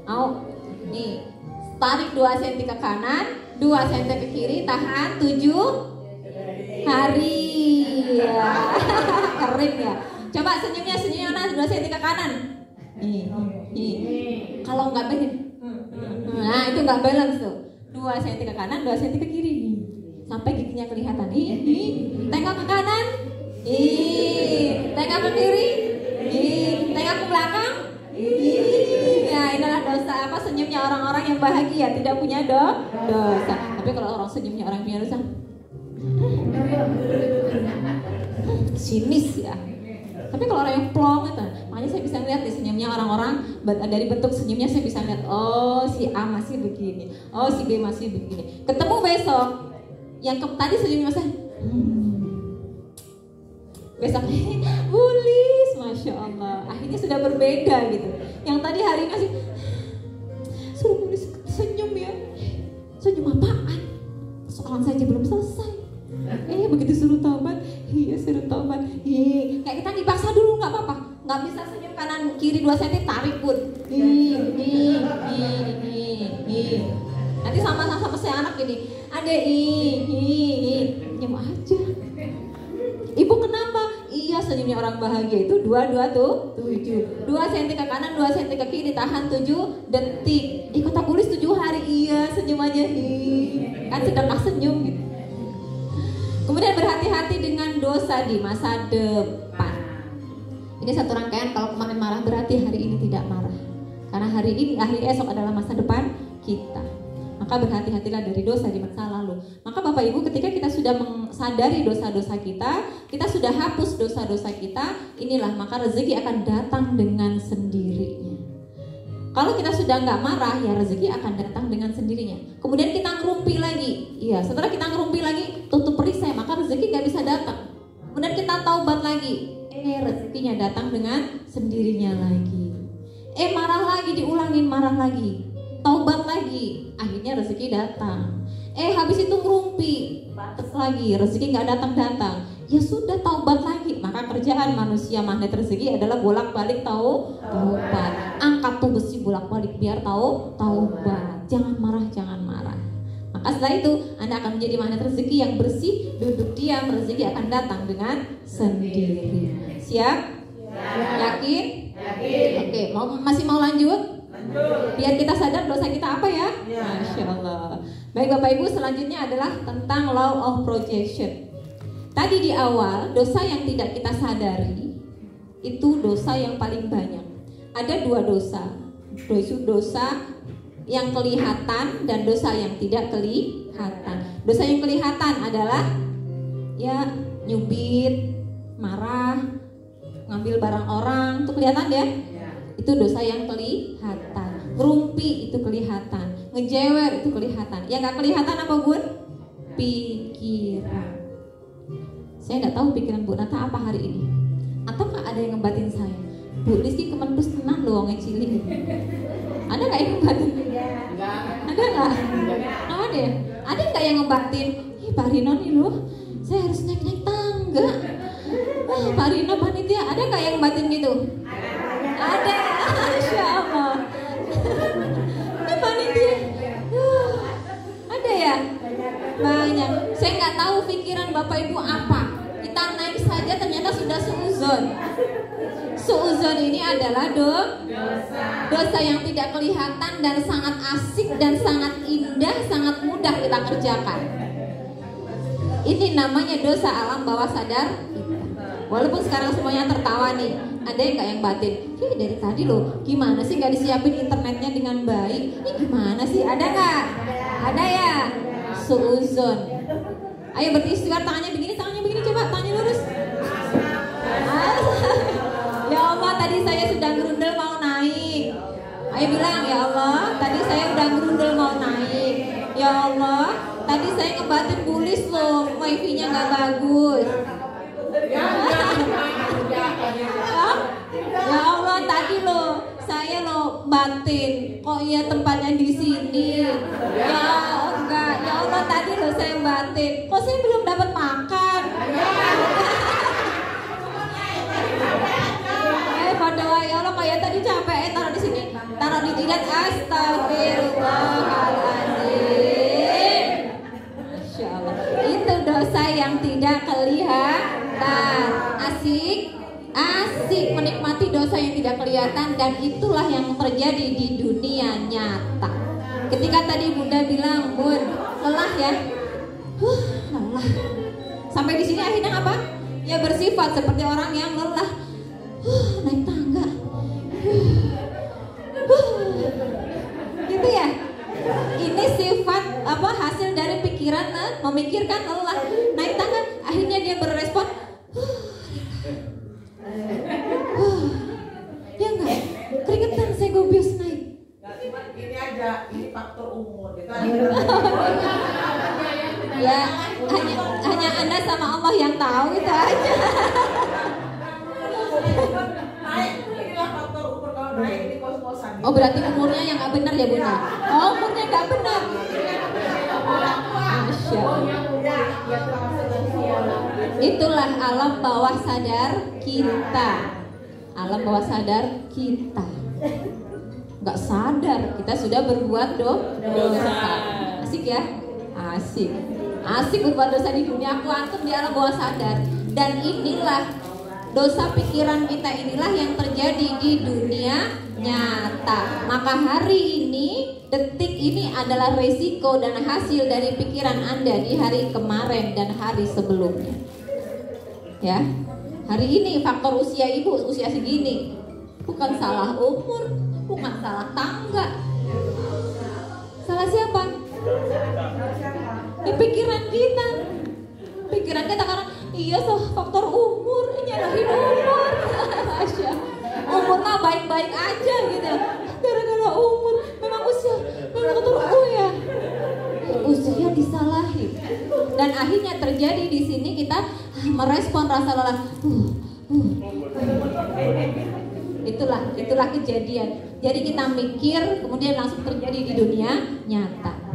Mau? Nih, tarik 2 cm ke kanan, 2 cm ke kiri, tahan 7 hari. Ya. Keren ya. Coba senyumnya mana 2 cm ke kanan. Nih. Kalau nggak balance, nah itu nggak balance tuh. 2 cm ke kanan, 2 cm ke kiri. Sampai giginya kelihatan. Tengok ke kanan. Tengok ke kiri. Tengok ke belakang. Ya inilah dosa senyumnya orang-orang yang bahagia, tidak punya dosa. Tapi kalau orang senyumnya orang punya dosa, sinis ya. Tapi kalau orang yang plong itu, makanya saya bisa lihat di senyumnya orang-orang, dari bentuk senyumnya saya bisa lihat, oh si A masih begini, oh si B masih begini. Ketemu besok, yang tadi senyumnya masih, besoknya bulis, masya Allah. Akhirnya sudah berbeda gitu. Yang tadi hari ini masih suruh bulis senyum ya. Senyum apaan? Persoalan saya aja belum selesai. Begitu suruh taubat, iya suruh taubat. Kayak kita dipaksa dulu nggak apa-apa. Nggak bisa senyum kanan kiri 2 cm, tarik pun. Nanti sama-sama si anak ini, ada senyum aja. Ibu kenapa? Iya, senyumnya orang bahagia itu 7 cm ke kanan, 2 cm ke kiri, tahan 7 detik. Kata tulis 7 hari, iya senyum aja. Kan sedekah senyum gitu. Kemudian berhati-hati dengan dosa di masa depan. Ini satu rangkaian, kalau kemarin marah berarti hari ini tidak marah. Karena hari esok adalah masa depan kita. Maka berhati-hatilah dari dosa di masa lalu. Maka Bapak Ibu, ketika kita sudah sadari dosa-dosa kita sudah hapus dosa-dosa kita, inilah maka rezeki akan datang dengan sendirinya. Kalau kita sudah nggak marah, ya rezeki akan datang dengan sendirinya. Kemudian kita ngerumpi lagi, setelah kita ngerumpi lagi, tutup perisai, maka rezeki nggak bisa datang. Kemudian kita taubat lagi, rezekinya datang dengan sendirinya lagi. Marah lagi, diulangin marah lagi, taubat lagi, akhirnya rezeki datang. Habis itu ngerumpi, batas lagi, rezeki nggak datang-datang. Ya sudah, taubat lagi. Maka kerjaan manusia magnet rezeki adalah bolak-balik taubat. Angkat tuh besi bolak-balik biar taubat. Jangan marah. Maka setelah itu Anda akan menjadi magnet rezeki yang bersih, duduk diam, rezeki akan datang dengan sendiri. Siap? Yakin? Oke, masih mau lanjut? Biar kita sadar dosa kita apa ya? Masya Allah. Baik Bapak Ibu, selanjutnya adalah tentang law of projection. Tadi di awal, dosa yang tidak kita sadari itu dosa yang paling banyak. Ada 2 dosa. Dosa yang kelihatan dan dosa yang tidak kelihatan. Dosa yang kelihatan adalah nyubit, marah, ngambil barang orang, itu kelihatan ya? Itu dosa yang kelihatan. Ngerumpi itu kelihatan. Ngejewer itu kelihatan. Yang gak kelihatan apa Bun? Pikiran. Saya nggak tahu pikiran Bu Nata apa hari ini. Atau nggak ada yang ngebatin saya? Bu Rizky kemendus tenang loh ngecilin. Ada nggak yang ngebatin? Ada nggak? Ada ya? Ada nggak yang ngebatin? Pak Rino nih loh, saya harus naik tangga. Pak Rino panitia, ada nggak yang ngebatin gitu? Ada. Masya Allah. Ini panitia. Ada ya? Banyak. Saya nggak tahu pikiran Bapak Ibu apa. Kita naik saja ternyata sudah suuzon. Suuzon ini adalah dosa yang tidak kelihatan dan sangat asik dan sangat indah, sangat mudah kita kerjakan. Ini namanya dosa alam bawah sadar kita. Walaupun sekarang semuanya tertawa nih, ada yang nggak yang batin? Dari tadi loh, gimana sih nggak disiapin internetnya dengan baik? Ini gimana sih? Ada nggak? Ada ya? Suuzon. Ayo beristighfar, tangannya begini coba, tangannya lurus. Ya Allah, tadi saya sudah gerundel mau naik. Ayo bilang, ya Allah, tadi saya udah gerundel mau naik. Ya Allah, tadi saya ngebatin bulis loh, wifi-nya nggak bagus. Ya Allah, tadi loh saya loh batin, kok iya tempatnya di sini. Ya enggak, ya Allah tadi loh saya batin, kok saya belum dapat makan. Berdoa ya Allah, kayak tadi capek, taruh di sini, taruh di jidat. Astagfirullahaladzim. Masya Allah, itu dosa yang tidak kelihatan. Asik menikmati dosa yang tidak kelihatan, dan itulah yang terjadi di dunia nyata. Ketika tadi Bunda bilang, Bun, lelah ya, lelah. Sampai di sini akhirnya apa? Ya bersifat seperti orang yang lelah, naik tangga, gitu ya. Ini sifat apa? Hasil dari pikiran, memikirkan lelah, naik tangga. Akhirnya dia berespon, ya enggak, keringetan saya gobios naik. Ini aja, ini faktor umur. Ya, hanya Anda sama Allah yang tahu, itu aja. Oh berarti umurnya yang nggak benar ya Bunda? Oh umurnya nggak benar. Masya Allah. Itulah alam bawah sadar kita. Alam bawah sadar kita. Nggak sadar kita sudah berbuat dosa. Asik ya? Asik berbuat dosa di dunia kuantum di alam bawah sadar. Dan inilah dosa pikiran kita inilah yang terjadi di dunia nyata. Maka hari ini, detik ini adalah resiko dan hasil dari pikiran Anda di hari kemarin dan hari sebelumnya. Ya, hari ini faktor usia ibu usia segini, bukan salah umur, bukan salah tangga. Salah siapa? Ya, pikiran kita. Pikiran kita karena iya faktor umur, nyalahin umur. Masya, umur mah baik-baik aja gitu. Gara-gara umur, memang usia, memang faktor umur ya. Usia disalahin. Dan akhirnya terjadi di sini kita merespon rasa lelah. Itulah kejadian. Jadi kita mikir, kemudian langsung terjadi di dunia nyata.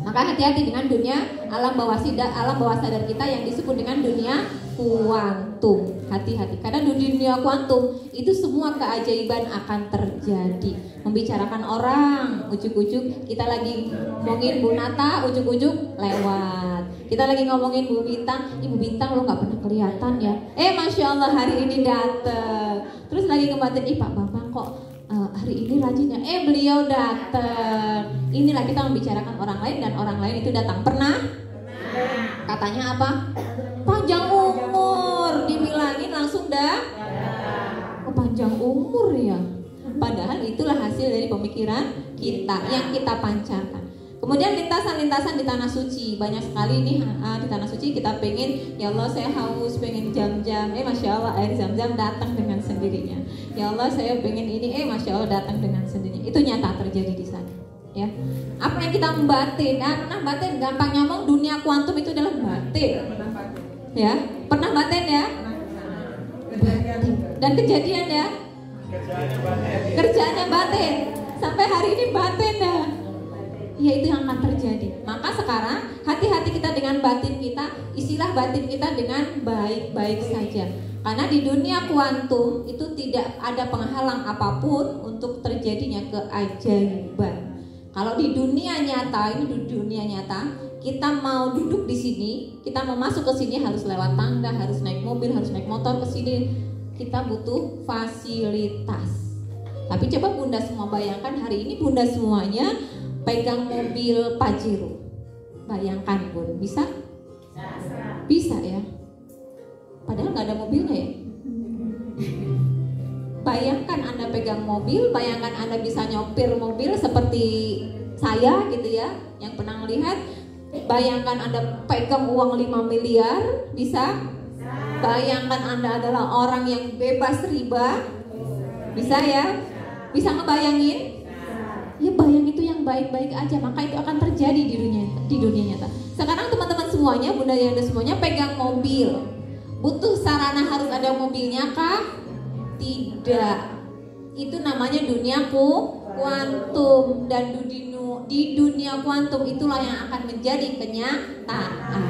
Maka hati-hati dengan dunia alam bawah sadar kita yang disebut dengan dunia kuantum. Hati-hati karena di dunia kuantum itu semua keajaiban akan terjadi. Membicarakan orang, ujuk-ujuk kita lagi ngomongin Bu Nata, ujuk-ujuk lewat. Kita lagi ngomongin Bu Bintang, Ibu Bintang lo nggak pernah kelihatan ya. Masya Allah hari ini dateng. Terus lagi ngebatin, Pak Bambang kok hari ini rajinnya, beliau datang. Inilah kita membicarakan orang lain dan orang lain itu datang. Pernah? Katanya apa? Panjang umur, dibilangin langsung dah. Panjang umur ya. Padahal itulah hasil dari pemikiran kita yang kita pancarkan. Kemudian lintasan-lintasan di tanah suci banyak sekali nih di tanah suci kita pengen ya Allah saya haus pengen jam-jam Masya Allah air zam-zam datang dengan sendirinya. Ya Allah saya pengen ini Masya Allah datang dengan sendirinya. Itu nyata terjadi di sana ya. Apa yang kita membatin? Pernah batin gampang nyomong dunia kuantum itu adalah batin ya. Pernah batin ya? Dan kejadian ya? Kerjaannya batin sampai hari ini batin ya. Ya itu yang akan terjadi. Maka sekarang hati-hati kita dengan batin kita, isilah batin kita dengan baik-baik saja. Karena di dunia kuantum itu tidak ada penghalang apapun untuk terjadinya keajaiban. Kalau di dunia nyata, ini di dunia nyata, kita mau duduk di sini, kita mau masuk ke sini harus lewat tangga, harus naik mobil, harus naik motor ke sini. Kita butuh fasilitas. Tapi coba Bunda semua bayangkan hari ini Bunda semuanya pegang mobil Pajero. Bayangkan Bun, bisa? Bisa ya. Padahal nggak ada mobilnya ya. Bayangkan Anda pegang mobil, bayangkan Anda bisa nyopir mobil seperti saya gitu ya, yang pernah melihat. Bayangkan Anda pegang uang 5 miliar, bisa? Bayangkan Anda adalah orang yang bebas riba, bisa ya? Bisa ngebayangin? Ya bayang itu yang baik-baik aja, maka itu akan terjadi di dunia nyata. Sekarang teman-teman semuanya, Bunda Yanda semuanya pegang mobil. Butuh sarana harus ada mobilnya kah? Tidak. Itu namanya dunia kuantum. Dan di dunia kuantum itulah yang akan menjadi kenyataan.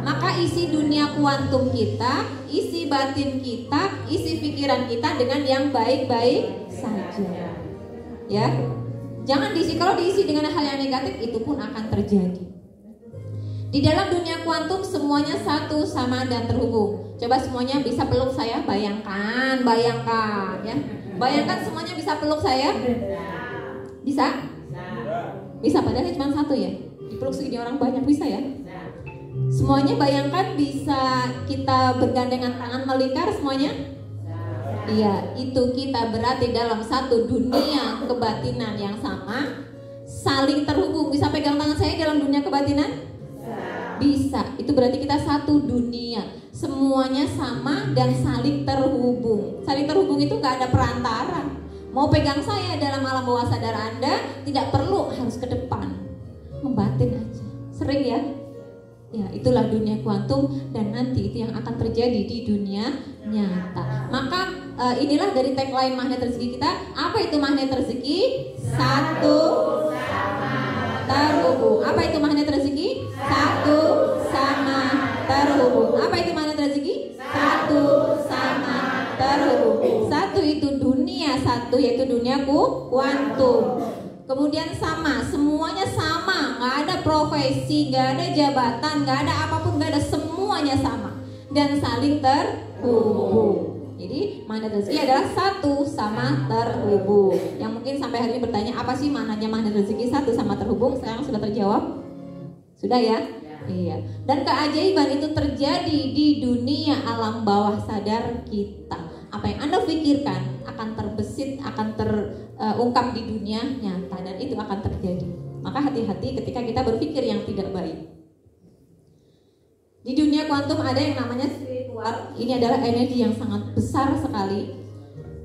Maka isi dunia kuantum kita, isi batin kita, isi pikiran kita dengan yang baik-baik saja. Ya. Jangan diisi, kalau diisi dengan hal yang negatif itu pun akan terjadi. Di dalam dunia kuantum semuanya satu sama dan terhubung. Coba semuanya bisa peluk saya, bayangkan ya. Bayangkan semuanya bisa peluk saya. Bisa? Bisa, padahal cuma satu ya. Dipeluk segini orang banyak bisa ya. Semuanya bayangkan bisa kita bergandengan tangan melingkar semuanya. Iya, itu kita berarti dalam satu dunia kebatinan yang sama, saling terhubung. Bisa pegang tangan saya dalam dunia kebatinan? Bisa. Itu berarti kita satu dunia, semuanya sama dan saling terhubung. Saling terhubung itu gak ada perantara. Mau pegang saya dalam alam bawah sadar Anda, tidak perlu harus ke depan, membatin aja. Sering ya? Ya, itulah dunia kuantum dan nanti itu yang akan terjadi di dunia nyata. Maka inilah dari tagline magnet rezeki kita. Apa itu magnet rezeki? Satu terhubung. Apa itu magnet rezeki? Satu sama terhubung. Apa itu magnet rezeki? Satu sama terhubung. Satu itu dunia satu, yaitu dunia kuantum. Kemudian sama, semuanya sama, nggak ada profesi, nggak ada jabatan, nggak ada apapun, nggak ada, semuanya sama dan saling terhubung. Jadi magnet rezeki adalah satu sama terhubung. Yang mungkin sampai hari ini bertanya apa sih maknanya magnet rezeki satu sama terhubung? Sekarang sudah terjawab? Sudah ya? Iya. Dan keajaiban itu terjadi di dunia alam bawah sadar kita. Apa yang Anda pikirkan akan terbesit, akan terungkap di dunia nyata, dan itu akan terjadi. Maka hati-hati ketika kita berpikir yang tidak baik. Di dunia kuantum ada yang namanya spiritual. Ini adalah energi yang sangat besar sekali.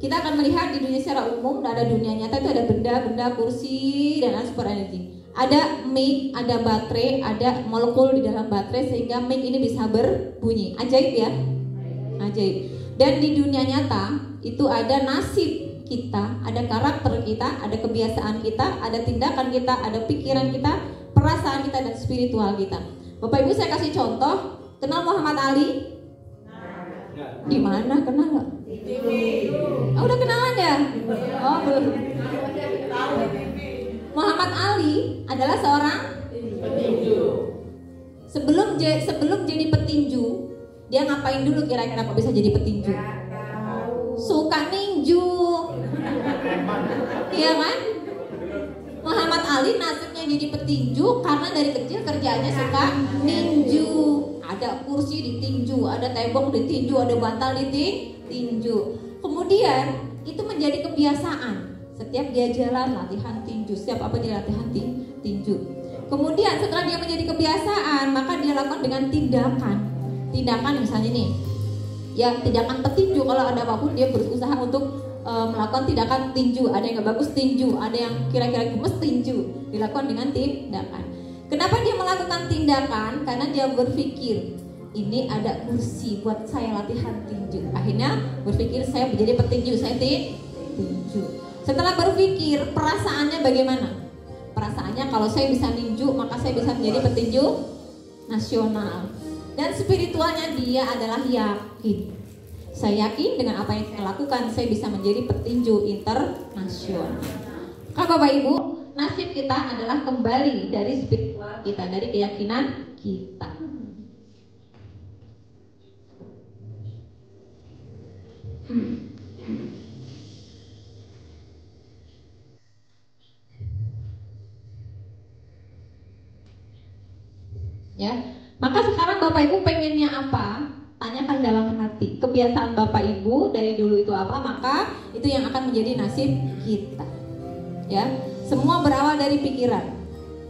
Kita akan melihat di dunia secara umum, ada dunia nyata itu ada benda-benda, kursi, dan super energi. Ada mic, ada baterai, ada molekul di dalam baterai sehingga mic ini bisa berbunyi. Ajaib ya? Ajaib. Dan di dunia nyata itu ada nasib kita, ada karakter kita, ada kebiasaan kita, ada tindakan kita, ada pikiran kita, perasaan kita, dan spiritual kita. Bapak Ibu, saya kasih contoh. Kenal Muhammad Ali? Di mana? Kenal nggak? Oh, udah kenalan ya? Oh, belum. Muhammad Ali adalah seorang petinju. Sebelum jadi petinju, dia ngapain dulu kira-kira kok bisa jadi petinju? Suka ninju. Iya kan? Muhammad Ali nasibnya jadi petinju karena dari kecil kerjaannya suka ninju. Ada kursi ditinju, ada tembok ditinju, ada bantal ditinju. Kemudian itu menjadi kebiasaan. Setiap dia jalan latihan tinju, setiap apa dia latihan tinju. Kemudian setelah dia menjadi kebiasaan, maka dia lakukan dengan tindakan misalnya nih, ya tindakan petinju. Kalau ada apapun dia berusaha untuk melakukan tindakan tinju. Ada yang gak bagus tinju, ada yang kira-kira gemes tinju, dilakukan dengan tindakan. Kenapa dia melakukan tindakan? Karena dia berpikir ini ada kursi buat saya latihan tinju. Akhirnya berpikir saya menjadi petinju, saya tinju. Setelah berpikir, perasaannya bagaimana? Perasaannya kalau saya bisa ninju, maka saya bisa menjadi petinju nasional. Dan spiritualnya dia adalah yakin. Saya yakin dengan apa yang saya lakukan, saya bisa menjadi petinju internasional. Kak Bapak Ibu, nasib kita adalah kembali dari spiritual kita, dari keyakinan kita. Ya, maka sekarang Bapak Ibu pengennya apa? Tanyakan dalam hati. Kebiasaan Bapak Ibu dari dulu itu apa? Maka itu yang akan menjadi nasib kita. Ya, semua berawal dari pikiran.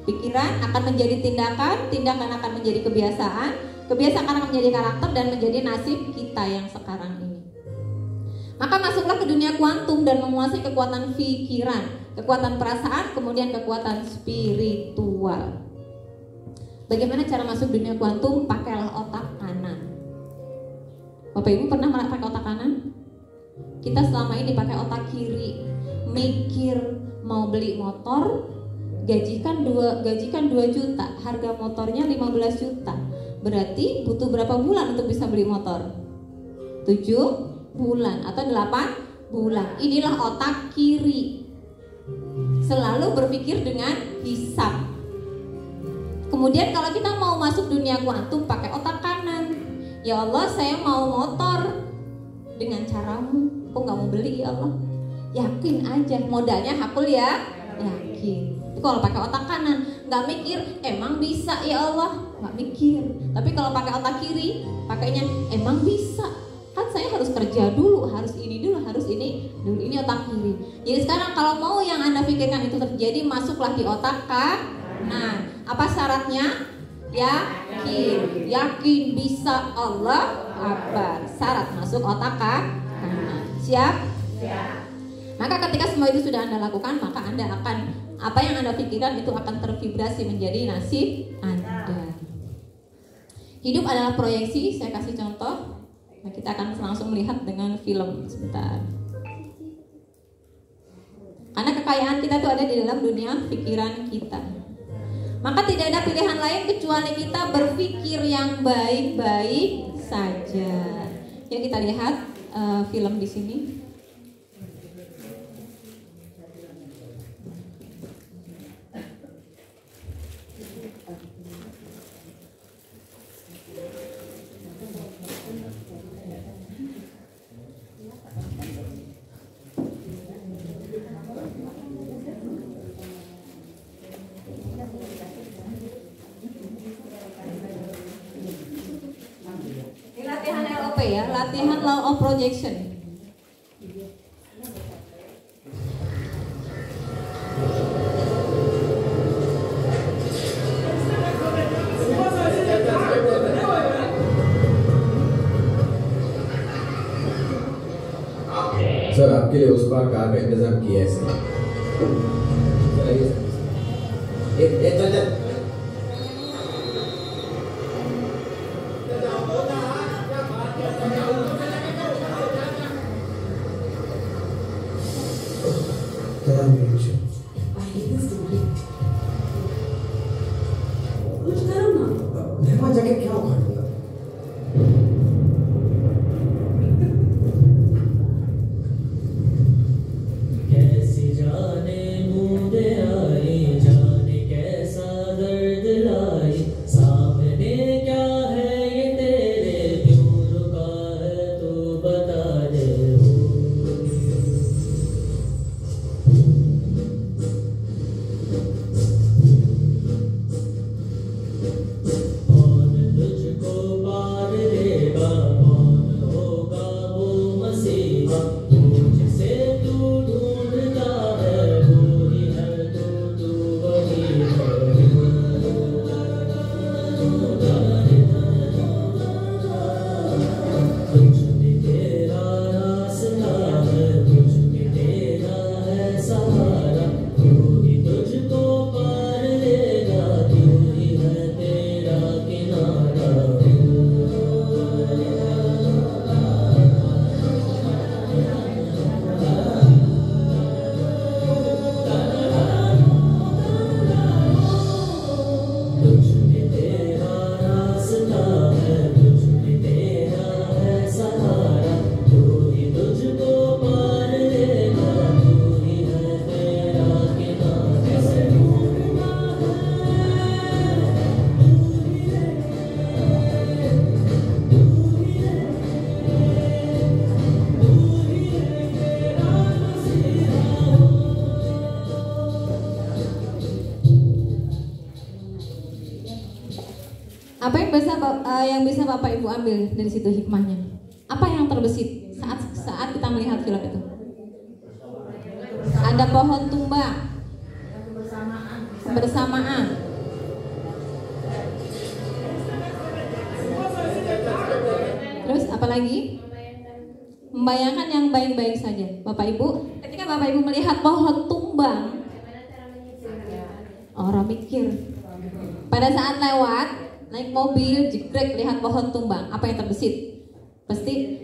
Pikiran akan menjadi tindakan, tindakan akan menjadi kebiasaan, kebiasaan akan menjadi karakter dan menjadi nasib kita yang sekarang ini. Maka masuklah ke dunia kuantum dan menguasai kekuatan pikiran, kekuatan perasaan, kemudian kekuatan spiritual. Bagaimana cara masuk dunia kuantum? Pakailah otak kanan. Bapak Ibu pernah pakai otak kanan? Kita selama ini pakai otak kiri. Mikir mau beli motor, gajikan 2 juta, harga motornya 15 juta. Berarti butuh berapa bulan untuk bisa beli motor? 7 bulan atau 8 bulan. Inilah otak kiri. Selalu berpikir dengan hisab. Kemudian kalau kita mau masuk dunia kuantum pakai otak kanan. Ya Allah, saya mau motor dengan caramu. Kok nggak mau beli ya Allah? Yakin aja, modalnya hakul ya. Yakin. Tapi kalau pakai otak kanan, nggak mikir, emang bisa ya Allah? Nggak mikir. Tapi kalau pakai otak kiri, pakainya emang bisa. Kan saya harus kerja dulu, harus ini dulu, harus ini dulu. Ini otak kiri. Jadi sekarang kalau mau yang Anda pikirkan itu terjadi, masuklah di otak kanan. Apa syaratnya? Yakin bisa, Allah Akbar. Syarat masuk otak kanan. Siap? Maka ketika semua itu sudah Anda lakukan, maka Anda akan, apa yang Anda pikirkan itu akan tervibrasi menjadi nasib Anda. Hidup adalah proyeksi. Saya kasih contoh. Nah, kita akan langsung melihat dengan film sebentar. Karena kekayaan kita itu ada di dalam dunia pikiran kita. Maka tidak ada pilihan lain kecuali kita berpikir yang baik-baik saja. Yuk kita lihat film di sini. Latihan LOP ya, latihan law of projection. Sir आपके लिए उस बार कार का इंतजाम किया है सर। चल चल कुछ करो ना। मेहमान जैकेट क्या उखाड़ दूंगा? कैसी जाने बूंदे आई, जाने कैसा दर्द लाई, सामने क्या है ये तेरे, क्यों रुका है तू बता दे। कौन तुझको पार देगा, कौन होगा वो मसीहा, मुझसे तू ढूंढता है, वो ही है तू वही है। कुछ भी तेरा रास्ता है, कुछ भी तेरा है सहारा, तू ही तुझको पार देगा, तू ही है तेरा किनारा। कुछ भी तेरा रास्ता है, कुछ भी तेरा है सहारा, तू ही तुझको पार देगा, तू ही है तेरा किनारा। से ढूंढना Apa yang bisa Bapak Ibu ambil dari situ hikmahnya? Apa yang terbesit saat kita melihat film itu? Ada pohon tumbang bersamaan. Terus apa lagi? Membayangkan yang baik-baik saja. Bapak Ibu, ketika Bapak Ibu melihat pohon tumbang, orang mikir. Pada saat lewat, naik mobil, jegrek, lihat pohon tumbang, apa yang terbesit? Pasti,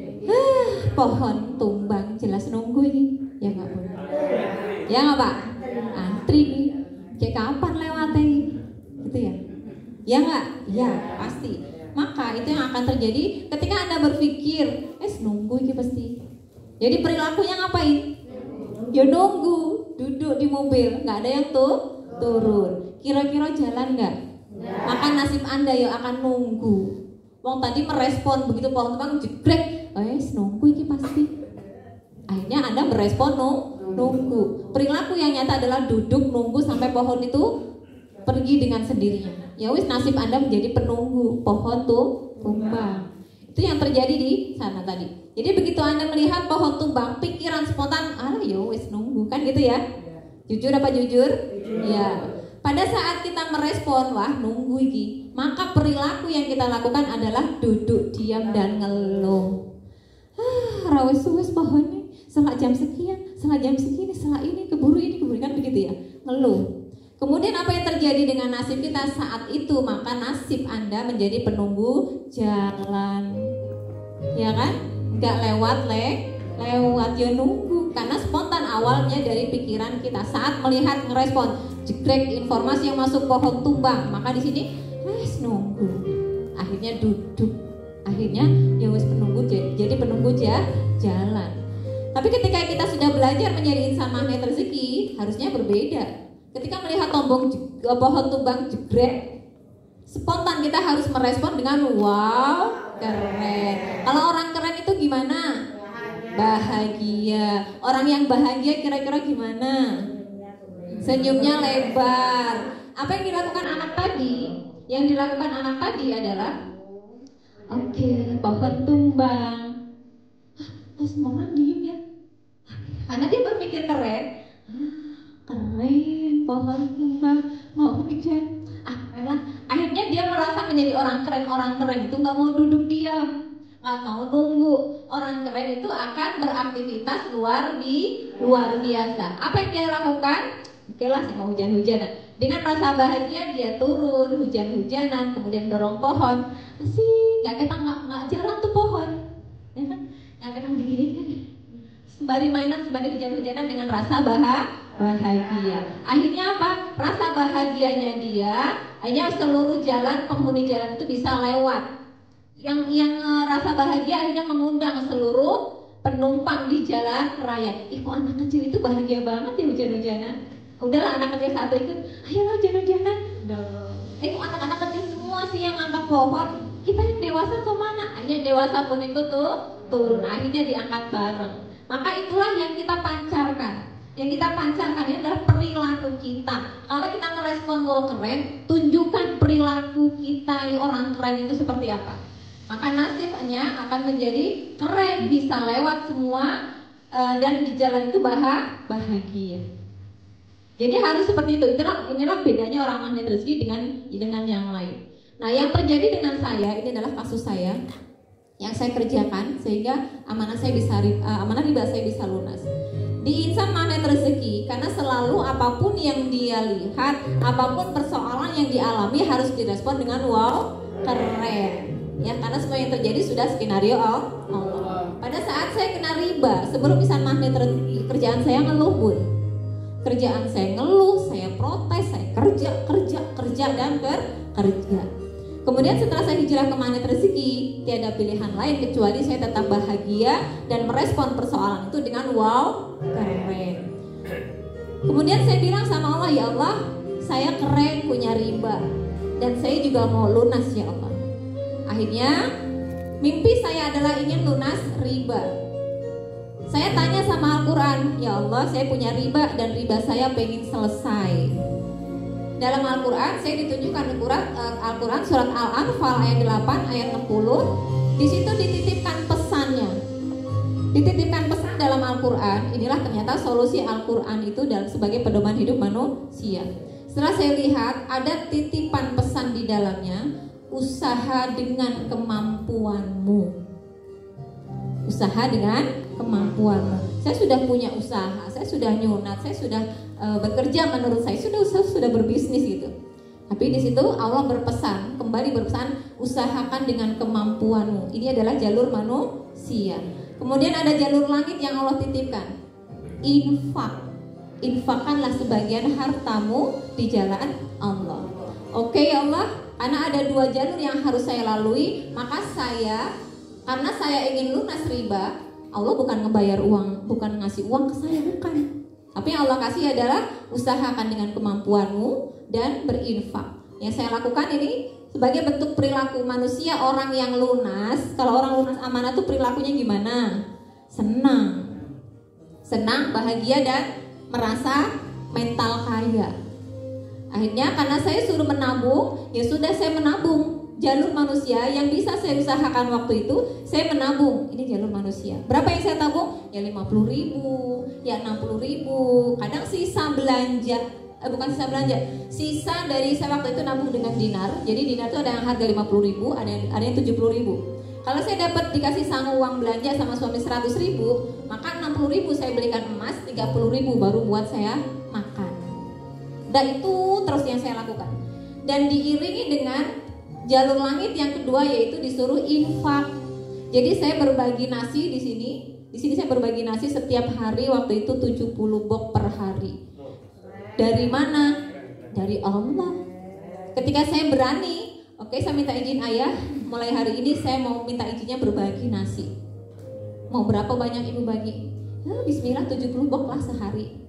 pohon tumbang, jelas nunggu ini. Ya nggak Bu? Ya nggak Pak? Antri nih, kayak kapan lewatnya? Gitu ya? Ya nggak? Ya, pasti. Maka itu yang akan terjadi ketika Anda berpikir, nunggu ini pasti. Jadi perilakunya ngapain? Ya nunggu, duduk di mobil, nggak ada yang turun. Kira-kira jalan nggak? Maka nasib Anda ya akan nunggu. Wong tadi merespon begitu pohon tumbang jegrek, nunggu ini pasti. Akhirnya Anda merespon nunggu. Perilaku yang nyata adalah duduk nunggu sampai pohon itu pergi dengan sendirinya. Ya wis, nasib Anda menjadi penunggu pohon tumbang. Itu yang terjadi di sana tadi. Jadi begitu Anda melihat pohon tumbang, pikiran spontan, ya wis nunggu, kan gitu ya? Jujur apa jujur? Ya. Pada saat kita merespon, wah nunggu iki, maka perilaku yang kita lakukan adalah duduk diam dan ngeluh. Rawes pohonnya, setelah jam sekian, setelah jam segini, setelah ini, keburu kan begitu ya, ngeluh. Kemudian apa yang terjadi dengan nasib kita saat itu? Maka nasib Anda menjadi penunggu jalan. ya kan? Nggak lewat ya nunggu, karena spontan awalnya dari pikiran kita saat melihat ngerespon jegrek informasi yang masuk pohon tumbang, maka di sini nunggu, akhirnya duduk, akhirnya ya wes penunggu, jadi penunggu jalan. Tapi ketika kita sudah belajar menjadi insan magnet rezeki, harusnya berbeda. Ketika melihat pohon tumbang jegrek, spontan kita harus merespon dengan wow, keren. Kalau orang keren itu gimana? Bahagia. Orang yang bahagia kira-kira gimana? Senyumnya lebar. Apa yang dilakukan anak tadi? Yang dilakukan anak tadi adalah pohon tumbang. Terus semua orang diem ya, karena dia berpikir keren. Keren, pohon tumbang, mau hujan. Akhirnya dia merasa menjadi orang keren itu nggak mau duduk diam, nggak mau nunggu. Orang keren itu akan beraktivitas luar biasa. Apa yang dia lakukan? Oke lah, saya mau hujan-hujanan. Dengan rasa bahagia dia turun hujan-hujanan, kemudian dorong pohon. Nggak jalan tuh pohon, ya kan? Nggak kena begini. Sembari mainan, sembari hujan-hujanan dengan rasa bahagia. Akhirnya apa? Rasa bahagianya dia, hanya seluruh jalan, penghuni jalan itu bisa lewat. Yang rasa bahagia akhirnya mengundang seluruh penumpang di jalan raya. Kok anak kecil itu bahagia banget ya hujan-hujanan. Udahlah, anak kecil satu ikut, ayolah hujan-hujanan. Kok anak-anak kecil semua sih yang angkat pohon. Kita yang dewasa kemana? Akhirnya dewasa pun itu tuh turun, akhirnya diangkat bareng. Maka itulah yang kita pancarkan. Yang kita pancarkan ini adalah perilaku kita. Kalau kita merespon orang keren, tunjukkan perilaku kita orang keren itu seperti apa. Maka nasibnya akan menjadi keren, bisa lewat semua, dan di jalan itu bahagia. Jadi harus seperti itu. Inilah bedanya orang magnet rezeki dengan yang lain. Nah, yang terjadi dengan saya ini adalah kasus saya yang saya kerjakan sehingga amanah riba saya bisa lunas. Di insan magnet rezeki, karena selalu apapun yang dia lihat, apapun persoalan yang dialami harus direspon dengan wow, keren. Ya, karena semua yang terjadi sudah skenario Allah. Pada saat saya kena riba, sebelum insan magnet rezeki, kerjaan saya ngeluh, Bun. Kerjaan saya ngeluh, saya protes, saya kerja dan kerja. Kemudian setelah saya hijrah ke magnet rezeki, tiada pilihan lain kecuali saya tetap bahagia dan merespon persoalan itu dengan wow, keren. Kemudian saya bilang sama Allah, ya Allah, saya keren punya riba dan saya juga mau lunas ya Allah. Akhirnya mimpi saya adalah ingin lunas riba. Saya tanya sama Al-Quran, ya Allah, saya punya riba dan riba saya pengen selesai. Dalam Al-Quran saya ditunjukkan Al-Quran surat Al-Anfal ayat 8 ayat 60. Di situ dititipkan pesannya. Dititipkan pesan dalam Al-Quran. Inilah ternyata solusi Al-Quran itu sebagai pedoman hidup manusia. Setelah saya lihat ada titipan pesan di dalamnya, usaha dengan kemampuanmu. Usaha dengan kemampuanmu. Saya sudah punya usaha, saya sudah nyunat, saya sudah bekerja menurut saya sudah berbisnis gitu. Tapi di situ Allah kembali berpesan, usahakan dengan kemampuanmu. Ini adalah jalur manusia. Kemudian ada jalur langit yang Allah titipkan. Infakkanlah sebagian hartamu di jalan Allah. Oke ya Allah, karena ada dua jalur yang harus saya lalui, maka karena saya ingin lunas riba, Allah bukan ngebayar uang, bukan ngasih uang ke saya, bukan. Tapi yang Allah kasih adalah usahakan dengan kemampuanmu dan berinfak. Yang saya lakukan ini sebagai bentuk perilaku manusia orang yang lunas. Kalau orang lunas amanah tuh perilakunya gimana? Senang, bahagia dan merasa mental kaya. Akhirnya karena saya suruh menabung, ya sudah saya menabung. Jalur manusia yang bisa saya usahakan waktu itu, saya menabung. Ini jalur manusia. Berapa yang saya tabung? Ya 50.000, ya 60.000. Kadang sisa belanja, sisa dari saya waktu itu nabung dengan dinar. Jadi dinar itu ada yang harga 50.000, ada yang 70.000. Kalau saya dapat dikasih sama uang belanja sama suami 100.000, maka 60.000 saya belikan emas, 30.000 baru buat saya makan. Dan itu terus yang saya lakukan. Dan diiringi dengan jalur langit yang kedua, yaitu disuruh infak. Jadi saya berbagi nasi di sini. Di sini saya berbagi nasi setiap hari, waktu itu 70 box per hari. Dari mana? Dari Allah. Ketika saya berani, oke, saya minta izin ayah, mulai hari ini saya mau minta izinnya berbagi nasi. Mau berapa banyak ibu bagi? Ya, bismillah 70 box lah sehari.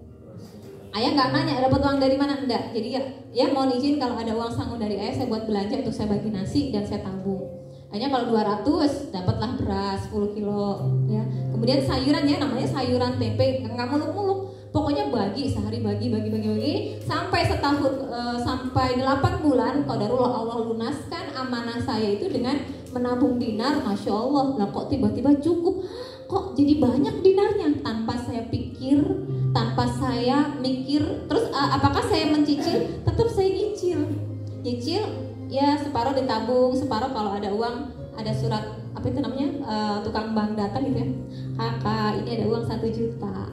Ayah nggak nanya dapat uang dari mana, enggak. Jadi ya mohon izin kalau ada uang sanggup dari ayah saya buat belanja untuk saya bagi nasi dan saya tabung. Hanya kalau 200 dapatlah beras 10 kilo ya. Kemudian sayuran ya, namanya sayuran tempe, nggak muluk-muluk. Pokoknya bagi sehari, bagi sampai setahun, sampai 8 bulan qadarullah Allah lunaskan amanah saya itu dengan menabung dinar. Masya Allah, lah kok tiba-tiba cukup, kok jadi banyak dinarnya tanpa saya pikir, tanpa saya mikir. Terus apakah saya mencicil? Tetap saya nyicil ya, separuh ditabung, separuh kalau ada uang, ada surat apa itu namanya, tukang bank datang gitu ya, kakak ini ada uang 1 juta,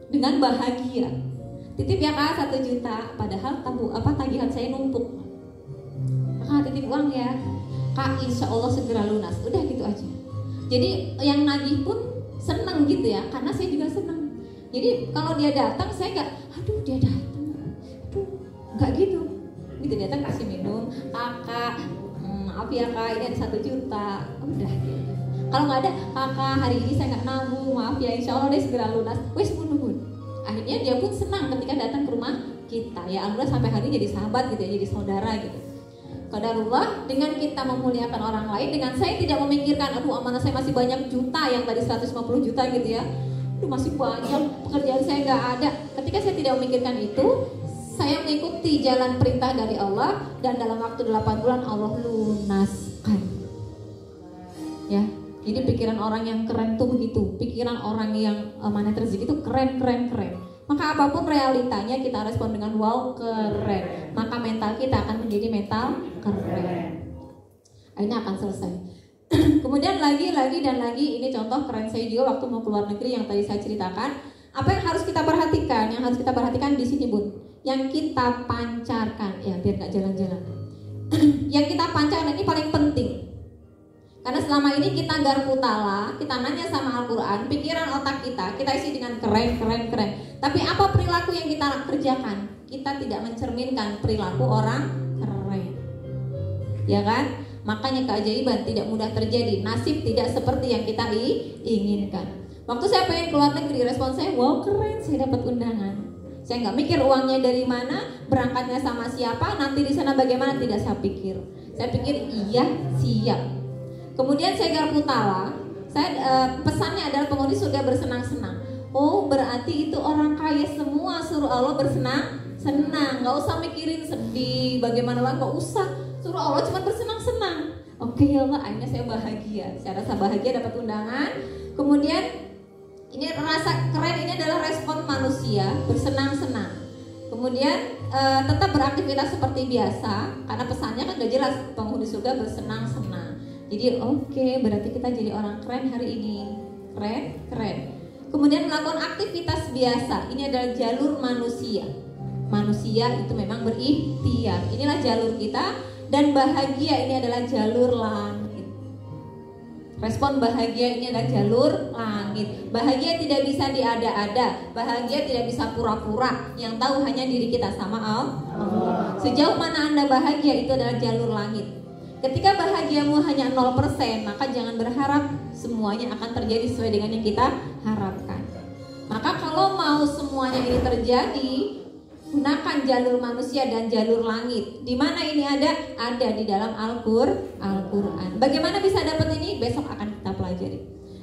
dengan bahagia titip ya kak 1 juta, padahal tagihan saya numpuk. Kak titip uang ya kak, insya Allah segera lunas, udah gitu aja. Jadi yang nagih pun seneng gitu ya, karena saya juga seneng. Jadi kalau dia datang saya nggak, aduh dia datang, aduh nggak gitu datang kasih minum, kakak maaf ya kak ini ada 1 juta, udah gitu. Kalau nggak ada, kakak hari ini saya nggak nabung, maaf ya insya Allah deh segera lunas, wes pun. Akhirnya dia pun senang ketika datang ke rumah kita ya, alhamdulillah sampai hari ini jadi sahabat gitu ya, jadi saudara gitu. Qadarullah, dengan kita memuliakan orang lain, dengan saya tidak memikirkan aduh amanah saya masih banyak juta, yang tadi 150 juta gitu ya, aduh masih banyak pekerjaan saya nggak ada. Ketika saya tidak memikirkan itu, saya mengikuti jalan perintah dari Allah, dan dalam waktu 8 bulan Allah lunaskan. Ya, jadi pikiran orang yang keren tuh begitu. Pikiran orang yang mana rezeki itu keren. Maka apapun realitanya kita respon dengan wow keren. Maka mental kita akan menjadi mental keren. Akhirnya akan selesai. Kemudian lagi dan lagi, ini contoh keren saya juga waktu mau keluar negeri yang tadi saya ceritakan. Apa yang harus kita perhatikan? Yang harus kita perhatikan di sini bun, yang kita pancarkan ya, biar nggak jalan-jalan. Yang kita pancarkan ini paling penting, karena selama ini kita garpu tala, kita nanya sama Al-Quran, pikiran otak kita isi dengan keren. Tapi apa perilaku yang kita kerjakan? Kita tidak mencerminkan perilaku orang keren, ya kan? Makanya keajaiban tidak mudah terjadi, nasib tidak seperti yang kita inginkan. Waktu saya pengen keluar negeri, respon saya, wow keren, saya dapat undangan. Saya nggak mikir uangnya dari mana, berangkatnya sama siapa, nanti di sana bagaimana, tidak saya pikir. Saya pikir iya siap. Kemudian saya garpu tala, pesannya adalah penghuni surga bersenang-senang. Oh berarti itu orang kaya semua, suruh Allah bersenang-senang, nggak usah mikirin sedih, bagaimana lah, nggak usah, suruh Allah cuma bersenang-senang. Oke ya Allah, akhirnya saya bahagia, saya rasa bahagia dapat undangan. Kemudian ini rasa keren, ini adalah respon manusia bersenang-senang. Kemudian tetap beraktivitas seperti biasa, karena pesannya kan udah jelas, penghuni surga bersenang-senang. Jadi oke, berarti kita jadi orang keren hari ini, keren. Kemudian melakukan aktivitas biasa, ini adalah jalur manusia. Manusia itu memang berikhtiar, inilah jalur kita. Dan bahagia ini adalah jalur langit. Respon bahagia ini adalah jalur langit. Bahagia tidak bisa diada-ada, bahagia tidak bisa pura-pura. Yang tahu hanya diri kita sama Allah. Sejauh mana Anda bahagia, itu adalah jalur langit. Ketika bahagiamu hanya 0%, maka jangan berharap semuanya akan terjadi sesuai dengan yang kita harapkan. Maka kalau mau semuanya ini terjadi, gunakan jalur manusia dan jalur langit. Di mana ini ada? Ada di dalam Al-Quran. Bagaimana bisa dapat ini? Besok akan kita pelajari.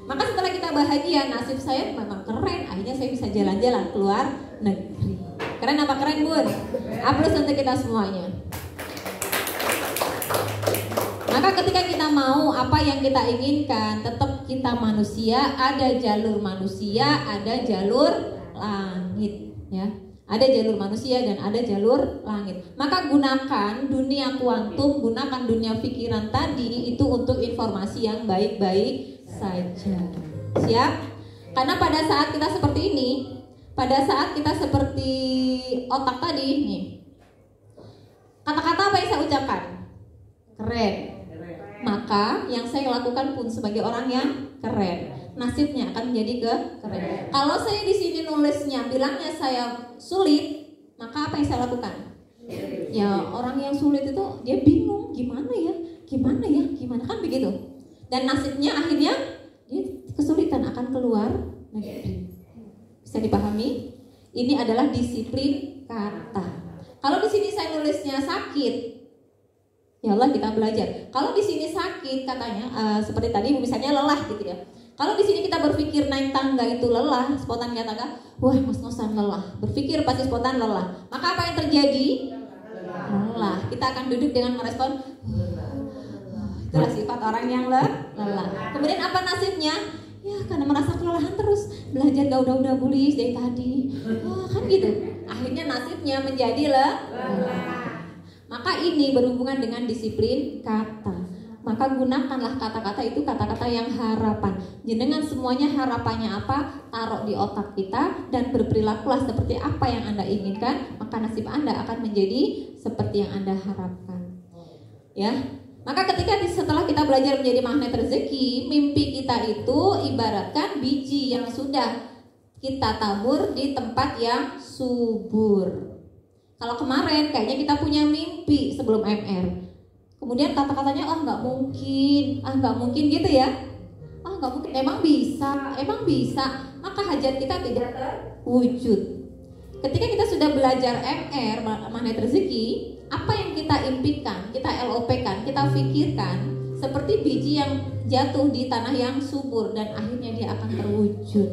Maka setelah kita bahagia, nasib saya memang keren, akhirnya saya bisa jalan-jalan keluar negeri. Keren apa keren bun? Aplaus untuk kita semuanya. Maka ketika kita mau apa yang kita inginkan, tetap kita manusia, ada jalur manusia, ada jalur langit, ya. Ada jalur manusia dan ada jalur langit. Maka gunakan dunia kuantum, gunakan dunia pikiran tadi itu untuk informasi yang baik-baik saja. Siap? Karena pada saat kita seperti ini, pada saat kita seperti otak tadi nih, kata-kata apa yang saya ucapkan? Keren. maka yang saya lakukan pun sebagai orang yang keren. Nasibnya akan menjadi keren. Kalau saya di sini nulisnya bilangnya saya sulit, maka apa yang saya lakukan? Ya orang yang sulit itu dia bingung gimana kan begitu. Dan nasibnya akhirnya dia kesulitan akan keluar negeri. Bisa dipahami? Ini adalah disiplin kata. Kalau di sini saya nulisnya sakit, ya Allah kita belajar. Kalau di sini sakit katanya seperti tadi misalnya lelah gitu ya. Kalau di sini kita berpikir naik tangga itu lelah, spontan naik tangga, wah ngos-ngosan lelah. Berpikir pasti spontan lelah. Maka apa yang terjadi? Lelah. Kita akan duduk dengan merespon itulah sifat orang yang lelah. Kemudian apa nasibnya? Ya karena merasa kelelahan terus belajar gak udah bulis dari tadi. Wah kan gitu. Akhirnya nasibnya menjadi lelah. Maka ini berhubungan dengan disiplin kata. Maka gunakanlah kata-kata itu kata-kata yang harapan. Jenengan semuanya harapannya apa? Taruh di otak kita dan berperilakulah seperti apa yang Anda inginkan, maka nasib Anda akan menjadi seperti yang Anda harapkan. Ya. Maka setelah kita belajar menjadi magnet rezeki, mimpi kita itu ibaratkan biji yang sudah kita tabur di tempat yang subur. Kalau kemarin kayaknya kita punya mimpi sebelum MR. Kemudian kata-katanya nggak mungkin gitu ya. Nggak mungkin, emang bisa. Maka hajat kita tidak terwujud. Ketika kita sudah belajar MR, magnet rezeki, apa yang kita impikan, kita LOP-kan, kita pikirkan seperti biji yang jatuh di tanah yang subur dan akhirnya dia akan terwujud.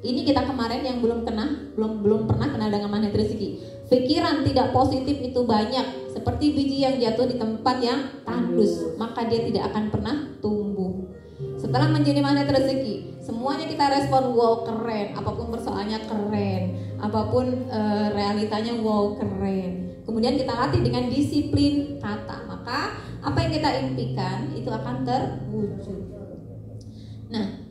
Ini kita kemarin yang belum pernah kenal dengan magnet rezeki. Pikiran tidak positif itu banyak, seperti biji yang jatuh di tempat yang tandus, maka dia tidak akan pernah tumbuh. Setelah menjadi magnet rezeki, semuanya kita respon wow keren, apapun persoalannya keren, apapun realitanya wow keren. Kemudian kita latih dengan disiplin kata, maka apa yang kita impikan itu akan terwujud. Nah,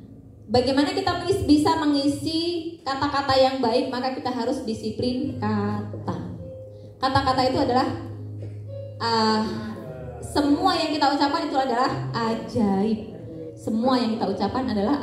bagaimana kita bisa mengisi kata-kata yang baik? Maka kita harus disiplin kata. Kata-kata itu adalah semua yang kita ucapkan itu adalah ajaib. Semua yang kita ucapkan adalah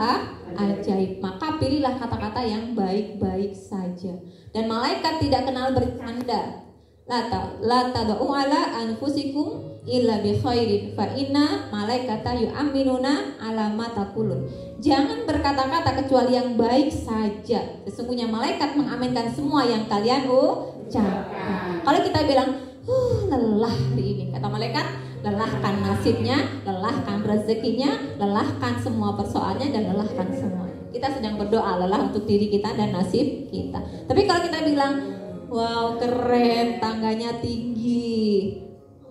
ajaib. Maka pilihlah kata-kata yang baik-baik saja. Dan malaikat tidak kenal bercanda. La tad'u ala anfusikum illa bi khairin fa inna malaikata yu'minuna ala ma taqulun. Jangan berkata-kata kecuali yang baik saja. Sesungguhnya malaikat mengaminkan semua yang kalian ucapkan. Kalau kita bilang lelah hari ini, kata malaikat, lelahkan nasibnya, lelahkan rezekinya, lelahkan semua persoalannya dan lelahkan semua. Kita sedang berdoa lelah untuk diri kita dan nasib kita. Tapi kalau kita bilang wow keren, tangganya tinggi,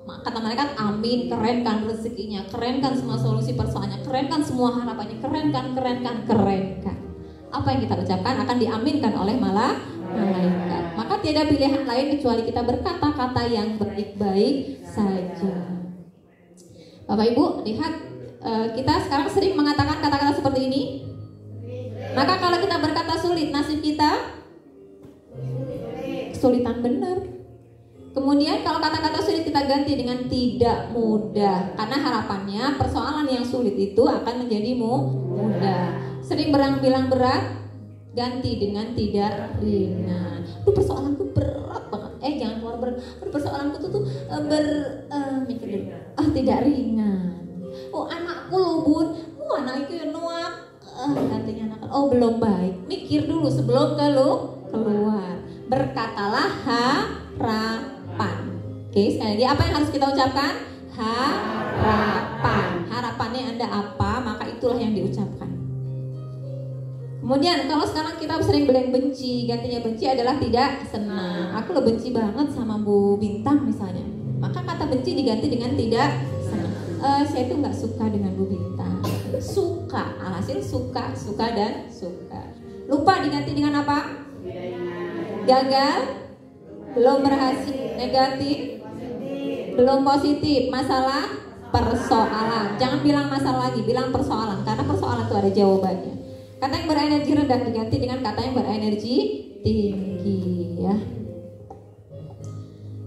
kata malaikat amin, kerenkan rezekinya, kerenkan semua solusi persoalannya, kerenkan semua harapannya, kerenkan. Apa yang kita ucapkan akan diaminkan oleh malaikat. Maka tiada pilihan lain kecuali kita berkata-kata yang baik-baik saja. Bapak Ibu, lihat kita sekarang sering mengatakan kata-kata seperti ini. Maka kalau kita berkata sulit, nasib kita kesulitan benar. Kemudian kalau kata-kata sulit kita ganti dengan tidak mudah, karena harapannya persoalan yang sulit itu akan menjadi mudah. Sering bilang berat, ganti dengan tidak ringan. Persoalanku berat banget. Jangan keluar berat. Persoalanku tuh mikir dulu. Tidak ringan. Anakku loh bun. Anakku yang nuak. Gantinya anak. Belum baik. Mikir dulu sebelum keluar. Berkatalah harapan. Oke, sekali lagi apa yang harus kita ucapkan? Harapan. Harapannya Anda apa, maka itulah yang diucapkan. Kemudian kalau sekarang kita sering bilang benci, gantinya benci adalah tidak senang. Aku lo benci banget sama Bu Bintang misalnya. Maka kata benci diganti dengan tidak senang. Saya tuh nggak suka dengan Bu Bintang. Suka, alhasil suka dan suka. Lupa diganti dengan apa? Gagal, belum berhasil, negatif, belum positif, masalah, persoalan. Jangan bilang masalah lagi, bilang persoalan, karena persoalan itu ada jawabannya. Kata yang berenergi rendah diganti dengan kata yang berenergi tinggi, ya.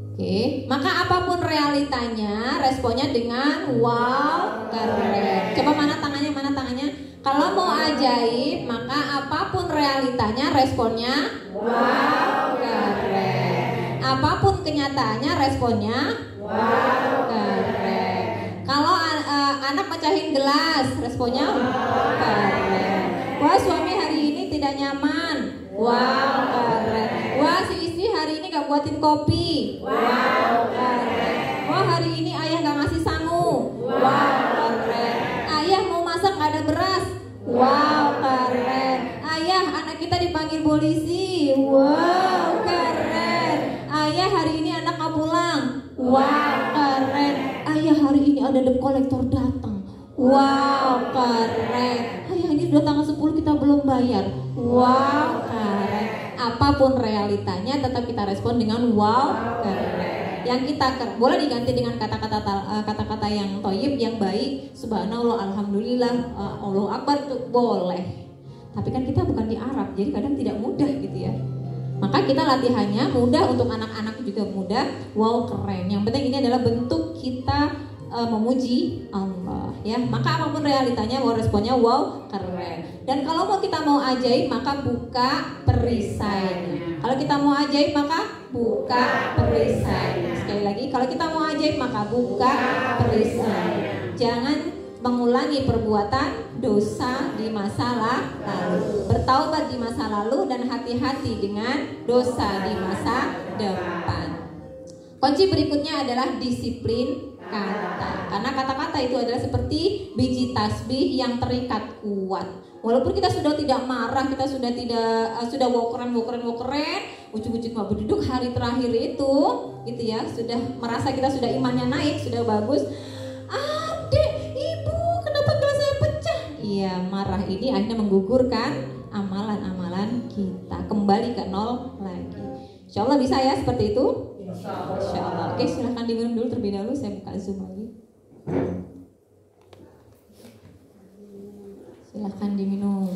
Oke. Oke, maka apapun realitanya, responnya dengan wow, keren. Coba mana tangannya, mana tangannya? Kalau mau ajaib, maka apapun realitanya, responnya wow, keren. Apapun kenyataannya, responnya wow, keren. Kalau anak mecahin gelas, responnya wow, keren. Wah, suami hari ini tidak nyaman, wow, keren. Wah, si istri hari ini gak buatin kopi, wow, keren. Wah, hari ini ayah gak ngasih sangu, wow, keren. Ayah mau masak gak ada beras, wow, keren. Ayah, anak kita dipanggil polisi, wow, keren. Ayah, hari ini anak gak pulang, wow, keren. Ayah, hari ini ada debt collector datang, wow, keren. Ayah, ini sudah tanggal 10 kita belum bayar, wow, keren. Apapun realitanya tetap kita respon dengan wow, keren. Yang kita boleh diganti dengan kata-kata yang thayyib, yang baik, subhanallah, alhamdulillah, Allahu akbar, itu boleh. Tapi kan kita bukan di Arab, jadi kadang tidak mudah gitu ya. Maka kita latihannya mudah, untuk anak-anak juga mudah, wow, keren. Yang penting ini adalah bentuk kita memuji Allah ya. Maka apapun realitanya, wow, responnya wow, keren. Dan kalau kita mau ajaib, maka buka perisainya. Kalau kita mau ajaib, maka buka perisainya. Sekali lagi, kalau kita mau ajaib, maka buka perisainya. Jangan mengulangi perbuatan dosa di masa lalu. Bertaubat di masa lalu dan hati-hati dengan dosa di masa depan. Kunci berikutnya adalah disiplin kata. Karena kata-kata itu adalah seperti biji tasbih yang terikat kuat. Walaupun kita sudah tidak marah, kita sudah wokeran, ujuk-ujuk mau berduduk hari terakhir itu, gitu ya, sudah merasa kita sudah imannya naik, sudah bagus. Adek, ibu, kenapa gelas saya pecah? Iya, marah ini akhirnya menggugurkan amalan-amalan kita, kembali ke nol lagi. Insya Allah bisa ya seperti itu. Insya Allah. Oke, silahkan diminum dulu terlebih dahulu. Saya buka Zoom lagi. Silahkan diminum.